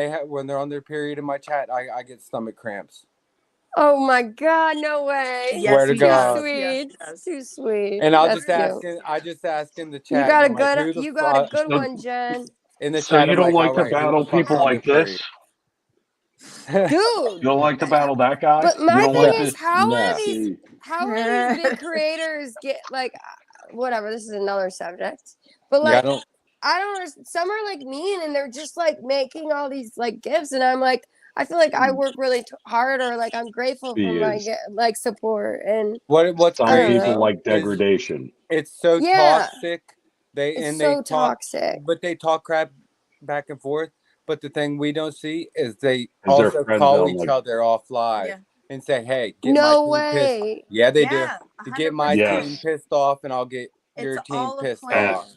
they're on their period in my chat, I get stomach cramps. Oh my God, no way. Yes, Swear to he Too God. does. Yes, sweet. he does. Too sweet. And I'll That's just ask cute. in the You chat. got a I'm like, good who the you got a fuck good So, one, Jen. in the so chat? you I'm don't like, like all to right, who the battle fuck's people on their like this? period? You Dude. don't like to battle that guy? But You my don't thing like is to? how are No. these see, how are these big creators get like whatever, this is another subject. But Yeah, I like don't. I don't understand. Some are like mean and they're just like making all these like gifts, and I'm like, I feel like I work really hard, or like I'm grateful He for my is. like support, and What's Some I don't people crazy know. like is degradation. it's so Yeah, toxic. They it's they so talk, toxic. but they talk crap back and forth. But the thing we don't see is they Is their also friends call don't each like? other off live Yeah. and say, "Hey, get my No team pissed." way. Yeah, they do. Yeah, To get my 100%. team Yes. pissed off, and I'll get your It's team all a pissed plan. off.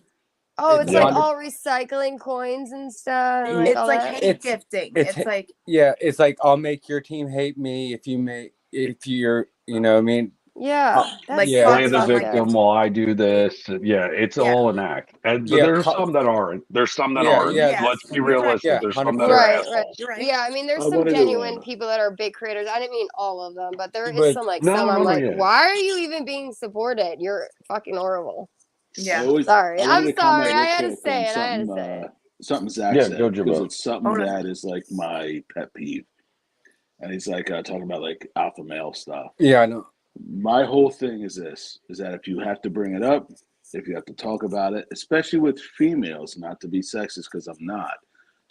Oh, It's it's like Yep. 100. all recycling coins and stuff, and like It's all like that. hate It's gifting. it's It's like yeah. It's like I'll make your team hate me if you're you know what I mean. Yeah, that's like Yeah. so Play the talking like toxic. victim while I do this. Yeah, it's yeah. all an act. And but Yeah, there's some that aren't. There's some that yeah, aren't. yeah, Yes, Let's be you're right. realistic. yeah, There's some that 100%. are Right, right. assholes. You're right. Yeah, I mean, there's I some wanted genuine to. people that are big creators. I didn't mean all of them, but there is But some like No, some no, I'm no, like, yeah. why are you even being supported? You're fucking horrible. Yeah. Sorry. I wanted I'm to sorry. comment I real had to quick say on it. I had to say it. something Zach Yeah, said go because Jimbo. it's something Oh, no. that is like my pet peeve, and he's like talking about like alpha male stuff. yeah, I know. My whole thing is this: is that if you have to bring it up, if you have to talk about it, especially with females, not to be sexist because I'm not,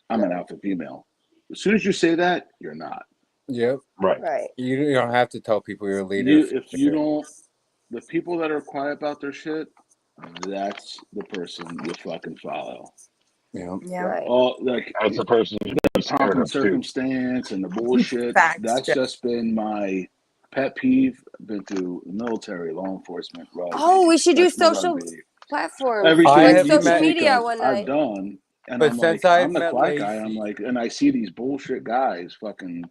I'm an alpha female. As soon as you say that, you're not. Yep. Right. Right. You don't have to tell people you're a leader. If you don't, the people that are quiet about their shit, that's the person you fucking follow. Yeah. Yeah. Right. All like That's the person you the be pomp scared and of too. circumstance and the bullshit. Facts. That's Jeff. just been my pet peeve. I've been through military, law enforcement, rugby, Oh, we should do professional social rugby, platforms, everything like have you social could met, think media of. one I've night. done, and but I'm since like, I've I'm the met quiet guy. I'm Lacey, like, and I see these bullshit guys fucking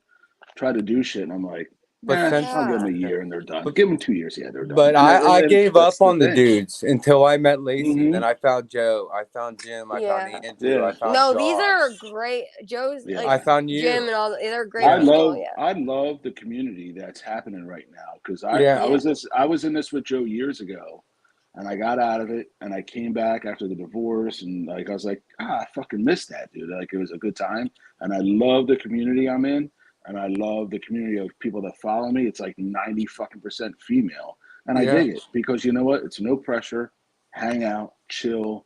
try to do shit, and I'm like, but nah, since I'll give them a Yeah. year and they're done. But give them 2 years, yeah, they're done. but And, I and gave that's up on the thing. dudes until I met Lacey. Mhm. Then I found Joe. I found Jim. I Yeah. found Andrew. Yeah. I found No, Josh. these are great. Joe's Yeah. I like found Jim you. and all. They're great Yeah. people. Yeah. I love the community that's happening right now because Yeah. I was in this with Joe years ago, and I got out of it, and I came back after the divorce, and like I was like, I fucking missed that, dude. Like it was a good time, and I love the community I'm in. and I love the community of people that follow me. It's like 90% female, and I Yeah. dig it because you know what? It's no pressure. Hang out, chill.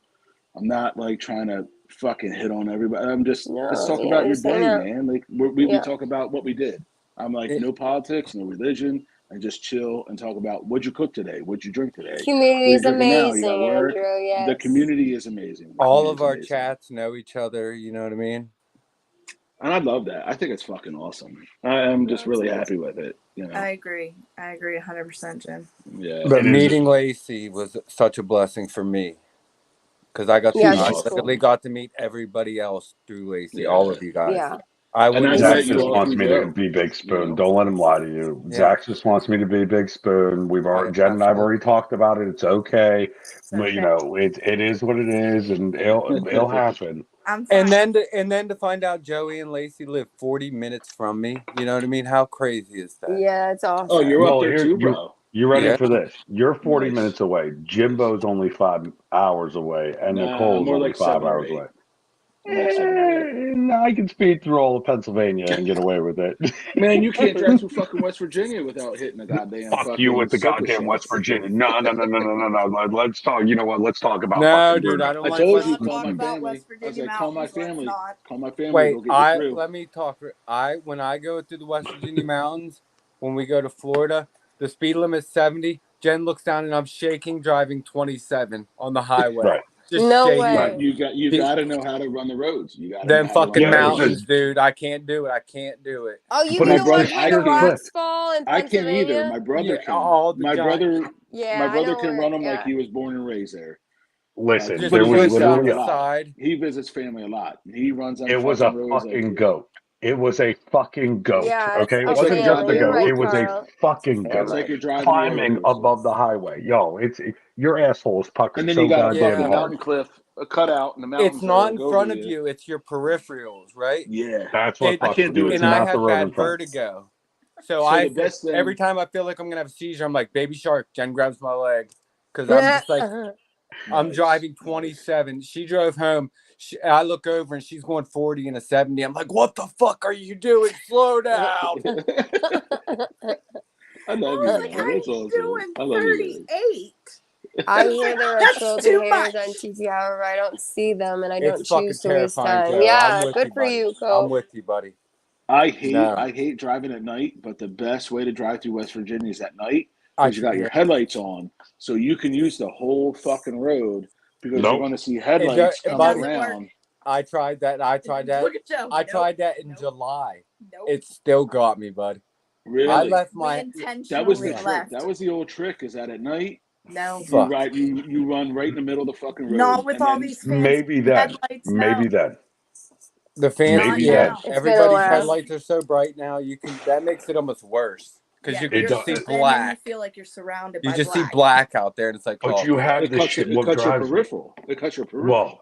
I'm not like trying to fucking hit on everybody. I'm just let's talk about your just hang day, out. man. Like we Yeah. talk about what we did. I'm like It- no politics, no religion, and just chill and talk about what'd you cook today, what'd you drink today, Community is what are you drinking now, you amazing, got work. Andrew. Yes. The community is amazing. The all of community's our amazing. chats know each other. You know what I mean? And I love that. I think it's fucking awesome. I'm just really happy with it. You know. I agree 100%, Jim. Yeah. But It is- meeting Lacey was such a blessing for me because I got to, Yeah, I she's literally cool. got to meet everybody else through Lacey, Yeah. all of you guys. Yeah. I And would I Zach met you just all wants through me to Joe, be Big Spoon. you know? Don't let him lie to you. Yeah. Zach just wants me to be Big Spoon. We've already, I Jen and I've definitely- already talked about it. It's okay. So But, you know, it is what it is, and it'll happen. I'm fine. And then to find out Joey and Lacey live 40 minutes from me. You know what I mean? How crazy is that? Yeah, it's awesome. Oh, you're Well, up there here- too, bro. You ready Yeah. for this? You're 40 Nice. minutes away. Jimbo's only 5 hours away, and Nah, Nicole's more only like 5 7 or hours 8. away. Like 7 or 8. I can speed through all of Pennsylvania and get away with it. Man, you can't drive through fucking West Virginia without hitting a goddamn Fuck fucking you with the circus goddamn show. West Virginia. No. Let's talk. You know what? Let's talk about. No, fucking dude, Bruno. I don't I like told West you, Let's call talk my Virginia. about family. West I was Virginia like, call my mountains, let's family. not. Call my family. Wait, They'll get you through. let me talk. When I go through the West Virginia mountains, when we go to Florida, the speed limit is 70. Jen looks down and I'm shaking, driving 27 on the highway. Right. Just No shaking. way. You got to know how to run the roads. You got to Them know how to run fucking Yeah, the it's roads. mountains, dude. I can't do it. I can't do it. Oh, you But can my the ones brother- where I the can't. rocks fall in I can't either. Pennsylvania? My brother Yeah, can. all the My giant- brother. Yeah, My I brother know can where- run them yeah. like he was born and raised there. Listen, Just there was push on literally the side. He visits family a lot. He runs on it was a fucking roads like fucking goat. It was a fucking goat. Yeah, Okay, it it's wasn't a just a family. goat. Right, It was a Carl. fucking It's goat. It's like you're driving a Climbing roller coaster. above the highway. Yo, it's your asshole is puckered And then so you got a goddamn fucking Yeah. hard. mountain cliff, a cutout, and the mountains. It's not in that go front over of you. It's your peripherals, right? Yeah. That's what It- fucks I can't with do you. it. It's And I not the have road in bad front. vertigo. So So the best thing- every time I feel like I'm gonna have a seizure, I'm like, baby shark. Jen grabs my leg because I'm just like, I'm Nice. driving 27. She drove home. I look over and she's going 40 and a 70. I'm like, what the fuck are you doing? Slow down. I love you. I was like, man. how are That's you awesome. doing I love you. 38? I hear there are That's trophy too haters much. on TT. However, I don't see them, and I It's don't fucking choose to waste terrifying, time. Joe. Yeah, I'm with good you, for buddy. you, I'm Cole. with you, buddy. I hate No. I hate driving at night, but the best way to drive through West Virginia is at night I because you got your can't. headlights on, so you can use the whole fucking road because Nope. you're going to see headlights It come doesn't work. around. I tried that. I tried that. Look at Joe. I Nope. tried that in Nope. July. Nope. It still got me, bud. Really, I left We my. intentionally that was the trick. left. That was the old trick. Is that at night No. you Fuck. ride you run right in the middle of the fucking road. Not with and all then- these fancy Maybe then. headlights. Maybe no. then. The fancy, Maybe yeah. then. It's been a Everybody's while. headlights are so bright now. That makes it almost worse because Yeah, you It can you're just see does. spinning, black. You feel like you're surrounded You by just black. see black out there, and it's like, But oh, you have It this cuts, shit. it What cuts your drives me? peripheral. It cuts your peripheral. Well,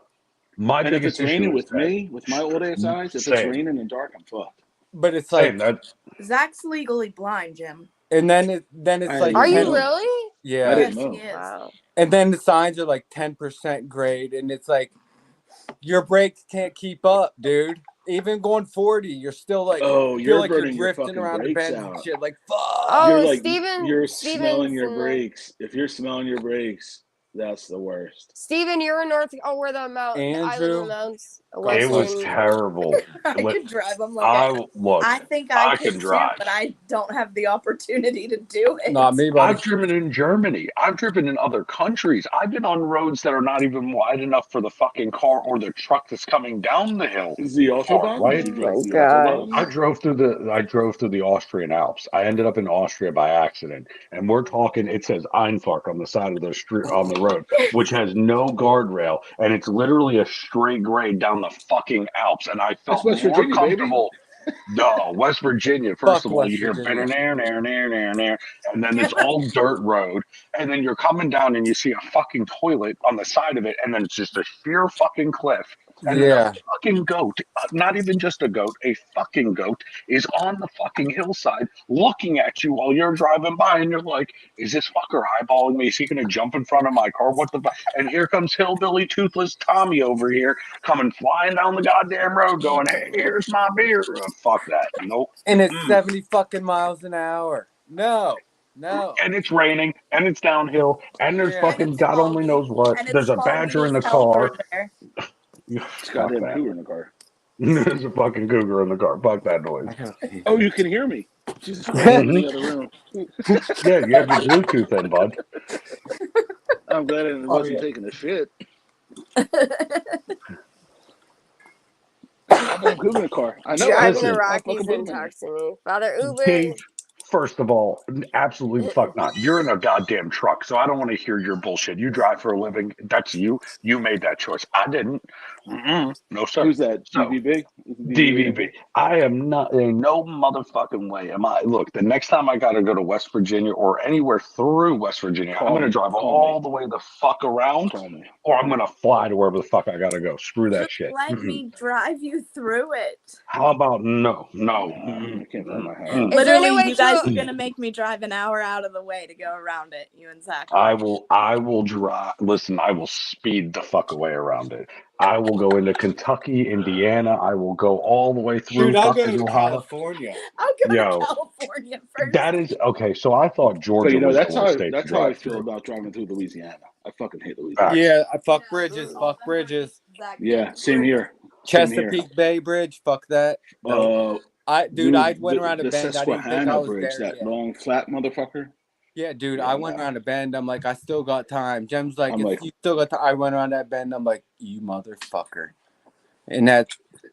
my and if biggest it's raining issue is with that. me, with my old ass eyes, if it's Same. raining and dark, I'm fucked. but it's like, Same. That Zach's legally blind, Jim. and then it's I like, Are you didn't know. really? I yeah, didn't Yes, know. he is. Wow. and then the signs are like 10% grade, and it's like your brakes can't keep up, dude. Even going 40, you're still like, Oh, feel you're like you're burning your drifting fucking around the brakes bends and out. shit. Like, fuck. Oh, You're like Steven- you're Steven's smelling your in the- brakes. If you're smelling your brakes, that's the worst. Steven, you're in North. Oh, we're the mountain. I live in Andrew, the mountains. it was Western- terrible. I Look, could drive. I'm like, I I think I, I could can too, drive. but I don't have the opportunity to do it. not me, buddy. I've driven in Germany. I've driven in other countries. I've been on roads that are not even wide enough for the fucking car or the truck that's coming down the hill. Is the Autobahn? Right? Did you drive Oh the my God. Autobahn? I drove through the Austrian Alps. I ended up in Austria by accident, and we're talking. It says Einfahrt on the side of the street on the road, which has no guardrail, and it's literally a straight grade down the fucking Alps. And I felt West more Virginia, baby. comfortable. No, West Virginia. Fuck First of all, West you hear Virginia. nair, and then it's all dirt road, and then you're coming down and you see a fucking toilet on the side of it, and then it's just a sheer fucking cliff. And Yeah. a fucking goat, not even just a goat, a fucking goat is on the fucking hillside looking at you while you're driving by, and you're like, is this fucker eyeballing me? Is he gonna jump in front of my car? What the fuck? And here comes hillbilly toothless Tommy over here coming flying down the goddamn road going, hey, here's my beer. Fuck that. Nope. And it's 70 fucking miles an hour. No. And it's raining, and it's downhill, and there's Yeah. fucking it's God only foggy, knows what. and it's There's a foggy badger in as the hell car. through there. It's Fuck goddamn that. cougar in the car. There's a fucking cougar in the car. Fuck that noise. I gotta pee. Oh, you can hear me. Jesus Christ, in the other room. Yeah, you have your Bluetooth in, bud. I'm glad it wasn't taking a shit. I'm cougar in the car. I know. Driving Listen, to I'm Rockies fucking and booming. texting me. Father Uber. Dave, first of all, absolutely fuck not. You're in a goddamn truck, so I don't want to hear your bullshit. You drive for a living. That's you. You made that choice. I didn't. No, sir. Who's that? So, DVB? DVB. I am not in no motherfucking way. Am I? Look, the next time I got to go to West Virginia or anywhere through West Virginia, I'm going to drive all the way the fuck around, Call me. or I'm going to fly to wherever the fuck I got to go. Screw that shit. Let me drive you through it. How about no? I can't find my house. Is there any Literally, way you guys to- are gonna make me drive an hour out of the way to go around it. You and Zach. I will drive. Listen, I will speed the fuck away around it. I will go into Kentucky, Indiana. I will go all the way through Dude, I'll go fucking to Ohio. California. I'll go Yo, to California first. That is okay. So I thought But Georgia you know, was that's the how worst state to that's how I drive feel through. about driving through Louisiana. I fucking hate Louisiana. Facts. Yeah, fuck bridges. Fuck bridges. Zach, Yeah, same here. Same here. Chesapeake Bay Bridge. Fuck that. No. I Dude, went around a the bend. I didn't think I Susquehanna was Bridge, there that yet. long flat motherfucker. Yeah, dude, Yeah, I went around a bend. I'm like, I still got time. Jem's like, I'm like- you still got time. I went around that bend. I'm like, you motherfucker. And that,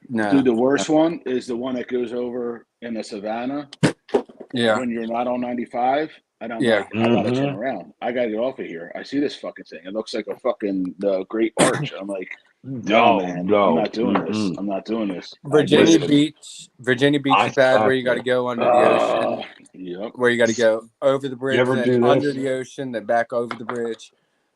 no. Dude, the worst one is the one that goes over in the Savannah Yeah. when you're not on 95. And I'm Yeah. like, I gotta turn around. I gotta get off of here. I see this fucking thing. It looks like a fucking the Great Arch. I'm like, no, man, no. I'm not doing this. I'm not doing this. Virginia Listen, Beach is bad where you got to go under the ocean. Yep. Where you got to go over the bridge, ever then do under this? the ocean, then back over the bridge.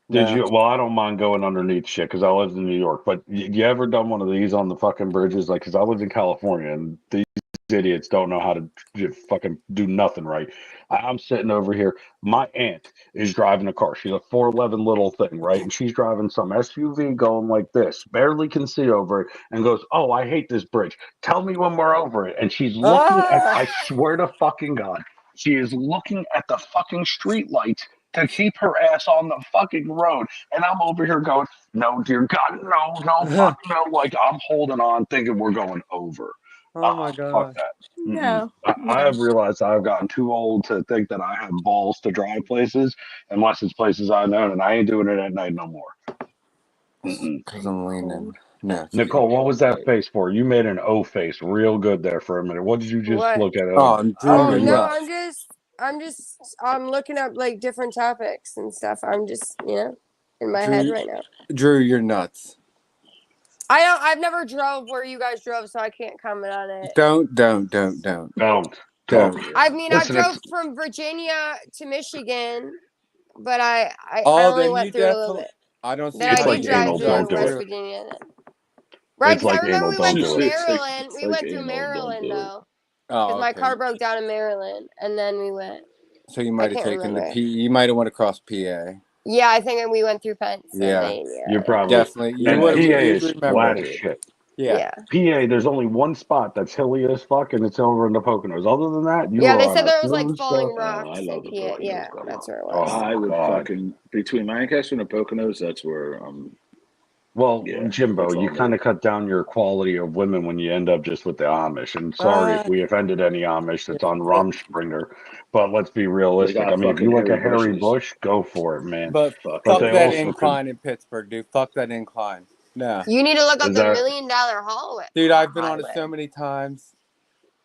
Did No. you? Well, I don't mind going underneath shit because I lived in New York. But you ever done one of these on the fucking bridges? Like, because I lived in California, and these idiots don't know how to fucking do nothing right. I'm sitting over here. My aunt is driving a car. She's a 411 little thing, right? And she's driving some SUV going like this, barely can see over it, and goes, "Oh, I hate this bridge. Tell me when we're over it." And she's looking at. I swear to fucking God, she is looking at the fucking street lights to keep her ass on the fucking road. And I'm over here going, no, dear God, no, fuck no. Like, I'm holding on thinking we're going over. Oh my Fuck God. that. No. I have realized I've gotten too old to think that I have balls to drive places unless it's places I know, and I ain't doing it at night no more. Because I'm leaning. No. Nicole, what was that face for? You made an O face real good there for a minute. What did you just What? look at? Oh, I'm Oh Drew. no, Yeah. I'm looking up like different topics and stuff. I'm just, in my Drew, head right now. Drew, you're nuts. I've never drove where you guys drove, so I can't comment on it. Don't. Don't. I mean, Listen, I drove from Virginia to Michigan, but I Oh, only then went you through a little definitely. bit. I don't see Then It's I why like did you drive anal, through don't do West it. Virginia. Then. Right, It's because like I remember anal, we don't went do through it. Maryland. It's We like went through anal, don't Maryland do it. though, Oh, because my okay. car broke down in Maryland, and then we went. So you might have can't taken remember. You might have went across PA. Yeah, I think we went through Pennsylvania. You're probably Definitely. You and would PA is remember. flat as shit. Yeah. PA, there's only one spot that's hilly as fuck, and it's over in the Poconos. Other than that, you Yeah, are they on said a there was like smooth falling stuff. rocks I in love the PA. Poconos, Yeah, though. that's where it Oh, was. I would God. fucking between Lancaster and the Poconos. That's where Well, Yeah, Jimbo, that's you all kind of cut down your quality of women when you end up just with the Amish. And sorry if we offended any Amish that's on Rumspringer, but let's be realistic. got I mean, if you fucking like a hairy hairy bushes. bush, go for it, man. But fuck But fuck they that also could- incline in Pittsburgh, dude. Fuck that incline. No. You need to look up Is the that- $1 million hallway. Dude, I've been on it highway. so many times.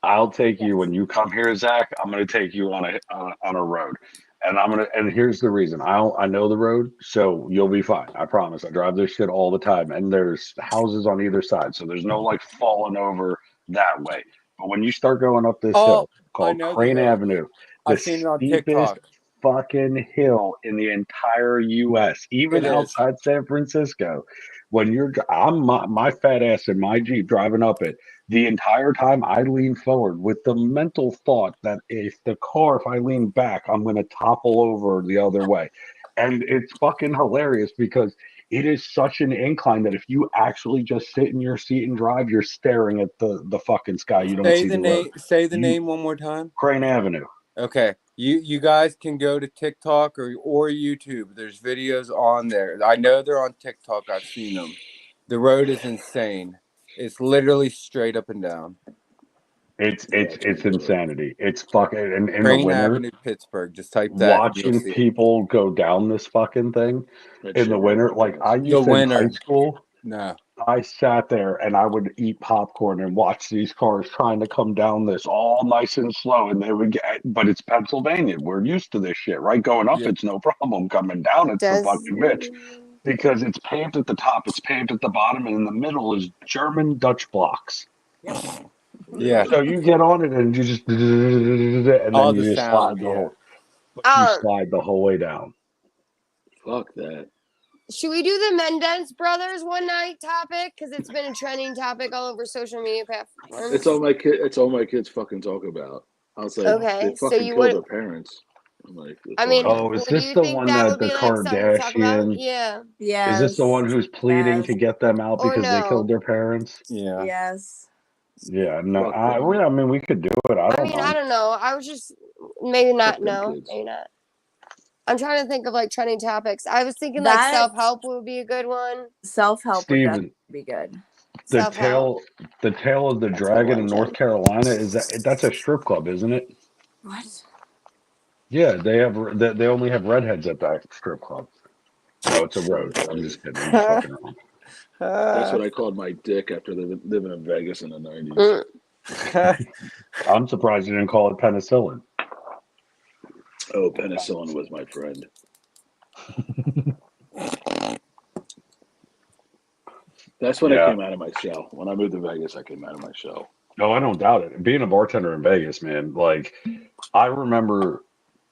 I'll take you when you come here, Zach. I'm going to take you on a road, and and here's the reason. I know the road, so you'll be fine. I promise. I drive this shit all the time, and there's houses on either side, so there's no like falling over that way. But when you start going up this hill called know the Crane road. Avenue, the I've seen it on steepest TikTok. fucking hill in the entire U.S., even It is. outside San Francisco. when I'm my fat ass in my Jeep driving up it, the entire time I lean forward with the mental thought that if I lean back, I'm going to topple over the other way. And it's fucking hilarious because it is such an incline that if you actually just sit in your seat and drive, you're staring at the fucking sky. You don't Say see the the name. road. Say the name one more time. Crane Avenue. Okay, you guys can go to TikTok or YouTube. There's videos on there. I know they're on TikTok. I've seen them. The road is insane. It's literally straight up and down. It's Yeah, I'll check this out. insanity. It's fucking in the Crane winter. Avenue, Pittsburgh. Just type that. And you'll Watching see it. people go down this fucking thing That in shit the right winter, now, like guys. I used to in high winter. school. No. I sat there and I would eat popcorn and watch these cars trying to come down this all nice and slow, and they would get. But it's Pennsylvania. We're used to this shit, right? Going up, Yeah. it's no problem. Coming down, it's the Does fucking bitch because it's paved at the top, it's paved at the bottom, and in the middle is German Dutch blocks. Yeah. So you get on it and you just and All then the you just sound, slide the yeah. whole. You slide the whole way down. Fuck that. should we do the Mendez brothers one night topic? Because it's been a trending topic all over social media platforms. It's all my kids fucking talk about. I was like, Okay, they so fucking you killed would- their parents. I'm like, I mean, Oh, is would this you the think one that that would the be like something to talk about? Kardashian? Yeah. Yes. Is this the one who's pleading Yes. to get them out Or because they no? killed their parents? Yeah. Yes. Yeah, no, Fuck I them. mean, we could do it. I I don't mean, I mind. don't know. I was just maybe not. Fuck them No, kids. maybe not. I'm trying to think of like trending topics. I was thinking like That- self-help would be a good one. Self-help would Steven, definitely be good. the Self-help. tail of the That's dragon one in North trend. Carolina that's a strip club, isn't it? What? Yeah, they only have redheads at that strip club. No, it's a road. I'm just kidding. I'm just fucking around. That's what I called my dick after living in Vegas in the 90s. Mm. I'm surprised you didn't call it penicillin. Oh, penicillin was my friend. That's when I came out of my shell. When I moved to Vegas, I came out of my shell. No, I don't doubt it. Being a bartender in Vegas, man, like I remember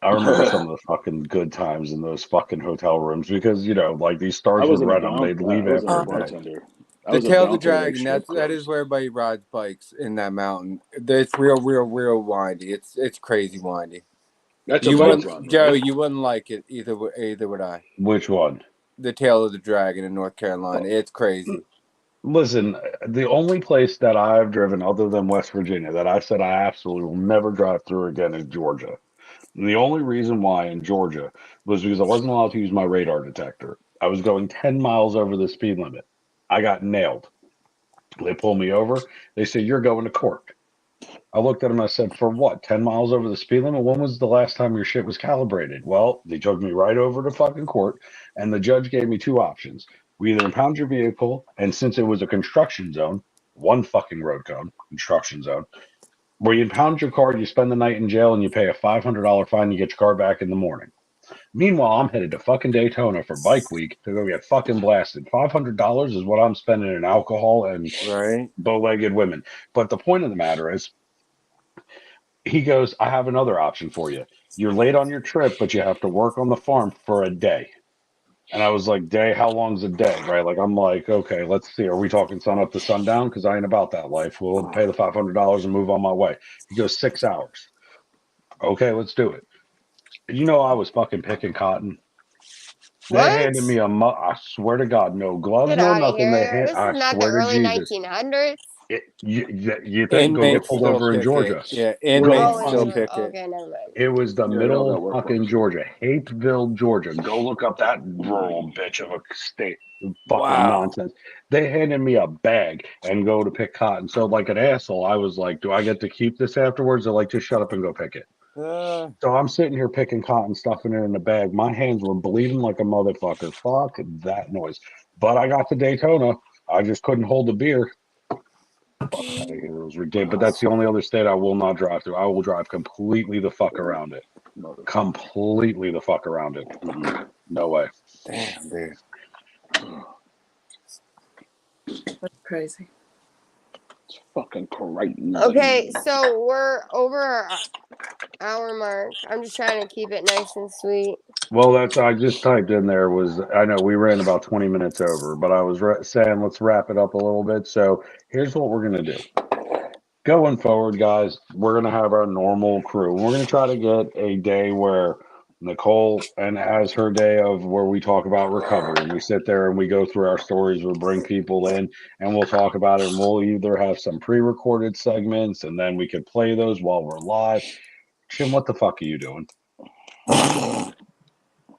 some of the fucking good times in those fucking hotel rooms because like these I stars would wasn't a rent them, bouncer. they'd leave I wasn't a after a day. bartender. I The was a Tail of the bouncer at, like, Dragon. strip That is clubs. where everybody rides bikes in that mountain. It's real windy. It's crazy windy. That's a You bike wouldn't, run. Joe. Right? You wouldn't like it either. Either would I. Which one? The Tail of the Dragon in North Carolina. It's crazy. Listen, the only place that I've driven other than West Virginia that I said I absolutely will never drive through again is Georgia. And the only reason why in Georgia was because I wasn't allowed to use my radar detector. I was going 10 miles over the speed limit. I got nailed. They pulled me over. They said, "You're going to court." I looked at them. I said, "For what? 10 miles over the speed limit? When was the last time your shit was calibrated?" Well, they took me right over to fucking court, and the judge gave me two options. We either impound your vehicle, and since it was a construction zone, one fucking road code, construction zone, where you impound your car, you spend the night in jail, and you pay a $500 fine, you get your car back in the morning. Meanwhile, I'm headed to fucking Daytona for bike week to go get fucking blasted. $500 is what I'm spending in alcohol and Right. bow-legged women. But the point of the matter is, he goes, "I have another option for you. You're late on your trip, but you have to work on the farm for a day." And I was like, "Day? How long's a day?" Right? Like, I'm like, "Okay, let's see. Are we talking sun up to sundown? Because I ain't about that life. We'll pay the $500 and move on my way." He goes, 6 hours. Okay, let's do it. I was fucking picking cotton. They What? handed me I swear to God, no gloves, Get no out of nothing. here! This I is not the swear to early Jesus. 1900s. You think go get Inmates pulled still over in pick Georgia? it. Yeah, Go inmates Oh, still fucking- pick it. okay, never mind. It was the Yeah, they middle all of got work fucking books. Georgia, Hapeville, Georgia. Go look up that rural bitch of a state. Fucking Wow. nonsense. They handed me a bag and go to pick cotton. So like an asshole, I was like, "Do I get to keep this afterwards?" They're like, "Just shut up and go pick it." So I'm sitting here picking cotton, stuffing it in the bag. My hands were bleeding like a motherfucker. Fuck that noise. But I got to Daytona. I just couldn't hold the beer. Fuck outta here. It was ridiculous. But that's the only other state I will not drive through. I will drive completely the fuck around it. Completely the fuck around it. No way. Damn, dude. That's crazy. It's fucking crazy. Okay, so we're over our hour mark. I'm just trying to keep it nice and sweet. Well, I just typed in there I know we ran about 20 minutes over, but I was saying let's wrap it up a little bit. So here's what we're going to do. Going forward, guys, we're going to have our normal crew. We're going to try to get a day where Nicole has her day of where we talk about recovery. And we sit there and we go through our stories. We'll bring people in and we'll talk about it. And we'll either have some pre-recorded segments and then we can play those while we're live. Jim, what the fuck are you doing?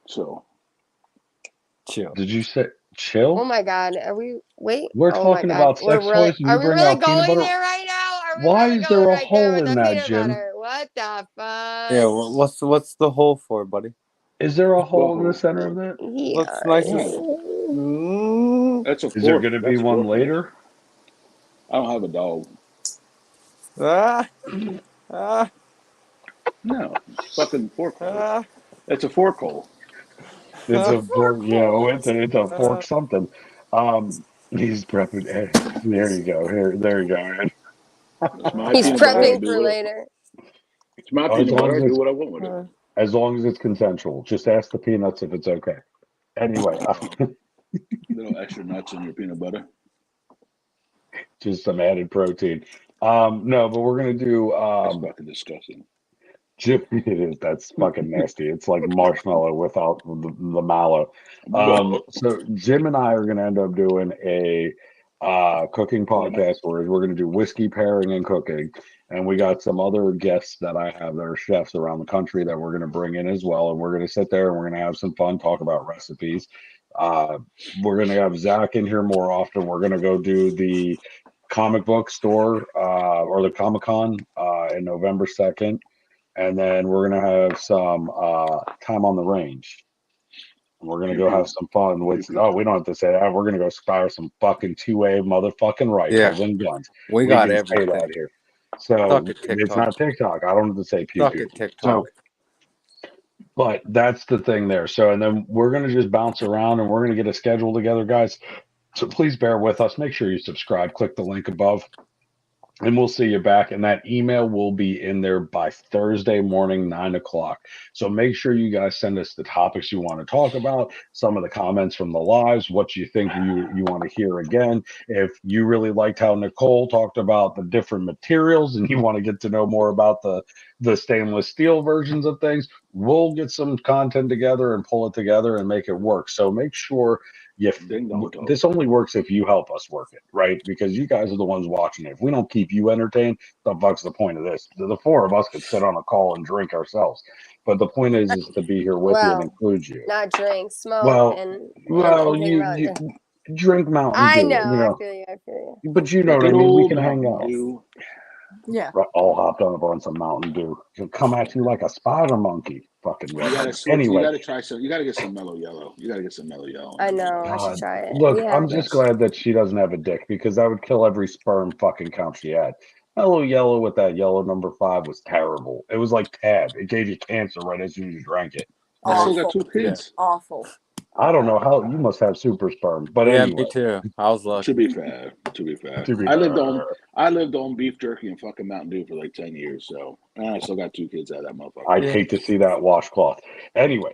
So, Chill. Did you say chill? Oh my God. Are we? Wait. We're oh my talking God. about We're sex really, toys and are you we bring really out peanut going butter. there right now? Are we Why really is there going a right there hole with in the that, peanut Jim? butter? What the fuck? Yeah, well, what's the hole for, buddy? Is there a hole in the hole? center of that? Looks nice. That's a Is there fork. going to be That's a one fork. later? I don't have a dog. Ah, No, fucking fork hole. ah, It's a fork hole. It's a fork. Yeah, it's a fork Uh, something. He's prepping. There you go. There you go. Aaron. It's my He's peanut butter. I prepping do for what later. it's my As peanut long butter. as I do it's what I want with it. as long as it's consensual. Just ask the peanuts if it's okay. Anyway, Little extra nuts in your peanut butter. just some added protein. No, but we're gonna do That's fucking disgusting. Jim, it is. That's fucking nasty. It's like marshmallow without the mallow. So Jim and I are going to end up doing a cooking podcast where we're going to do whiskey pairing and cooking. And we got some other guests that I have that are chefs around the country that we're going to bring in as well. And we're going to sit there and we're going to have some fun, talk about recipes. We're going to have Zach in here more often. We're going to go do the comic book store or the Comic-Con in November 2nd. And then we're going to have some time on the range. We're going to go have some fun with, we don't have to say that. We're going to go fire some fucking 2A motherfucking rifles and guns. we got can say everything. that here. So Suck it, TikTok. it's not TikTok. I don't have to say pew Suck pew. it, TikTok. So, but that's the thing there. So, and then we're going to just bounce around and we're going to get a schedule together, guys. So please bear with us. Make sure you subscribe. Click the link above. And we'll see you back. And that email will be in there by Thursday morning, 9 o'clock. So make sure you guys send us the topics you want to talk about, some of the comments from the lives, what you think you want to hear again. If you really liked how Nicole talked about the different materials and you want to get to know more about the stainless steel versions of things, we'll get some content together and pull it together and make it work. So make sure this only works if you help us work it, right? Because you guys are the ones watching it. If we don't keep you entertained, the fuck's the point of this? The four of us could sit on a call and drink ourselves. But the point is to be here with you and include you. Not drink, smoke, you drink Mountain Dew. I know. I feel you. But you know what I mean? We can hang out. Yeah. All hopped up on some Mountain Dew. He'll come at you like a spider monkey. Fucking anyway. You gotta try some. You gotta get some Mellow Yellow. I know. I should try it. Look, I'm just glad that she doesn't have a dick because that would kill every sperm fucking count she had. Mellow Yellow with that yellow number 5 was terrible. It was like Tab. It gave you cancer right as soon as you drank it. I still got 2 kids. Yeah. Awful. I don't know how you must have super sperm, but anyway. Me too. I was lucky. To be fair, I lived on beef jerky and fucking Mountain Dew for like 10 years, so I still got 2 kids out of that motherfucker. I'd hate to see that washcloth. Anyway,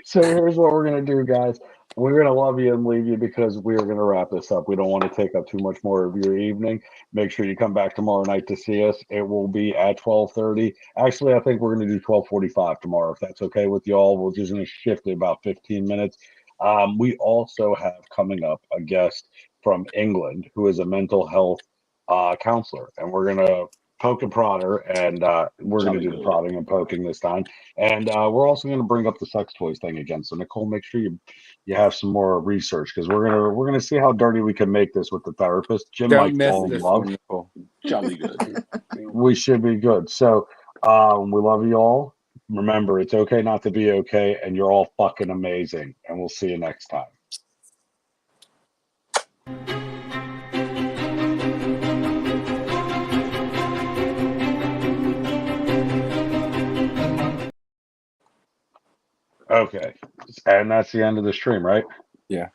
so here's what we're gonna do, guys. We're gonna love you and leave you because we are gonna wrap this up. We don't want to take up too much more of your evening. Make sure you come back tomorrow night to see us. It will be at 12:30. Actually, I think we're gonna do 12:45 tomorrow, if that's okay with y'all. We're just gonna shift it about 15 minutes. We also have coming up a guest from England who is a mental health counselor, and we're gonna poke and prod her, and we're going to do the prodding and poking this time. And we're also going to bring up the sex toys thing again. So Nicole, make sure you have some more research because we're gonna see how dirty we can make this with the therapist. Jim might fall in love. Jolly good. We should be good. So we love you all. Remember, it's okay not to be okay, and you're all fucking amazing. And we'll see you next time. Okay, and that's the end of the stream, right? Yeah.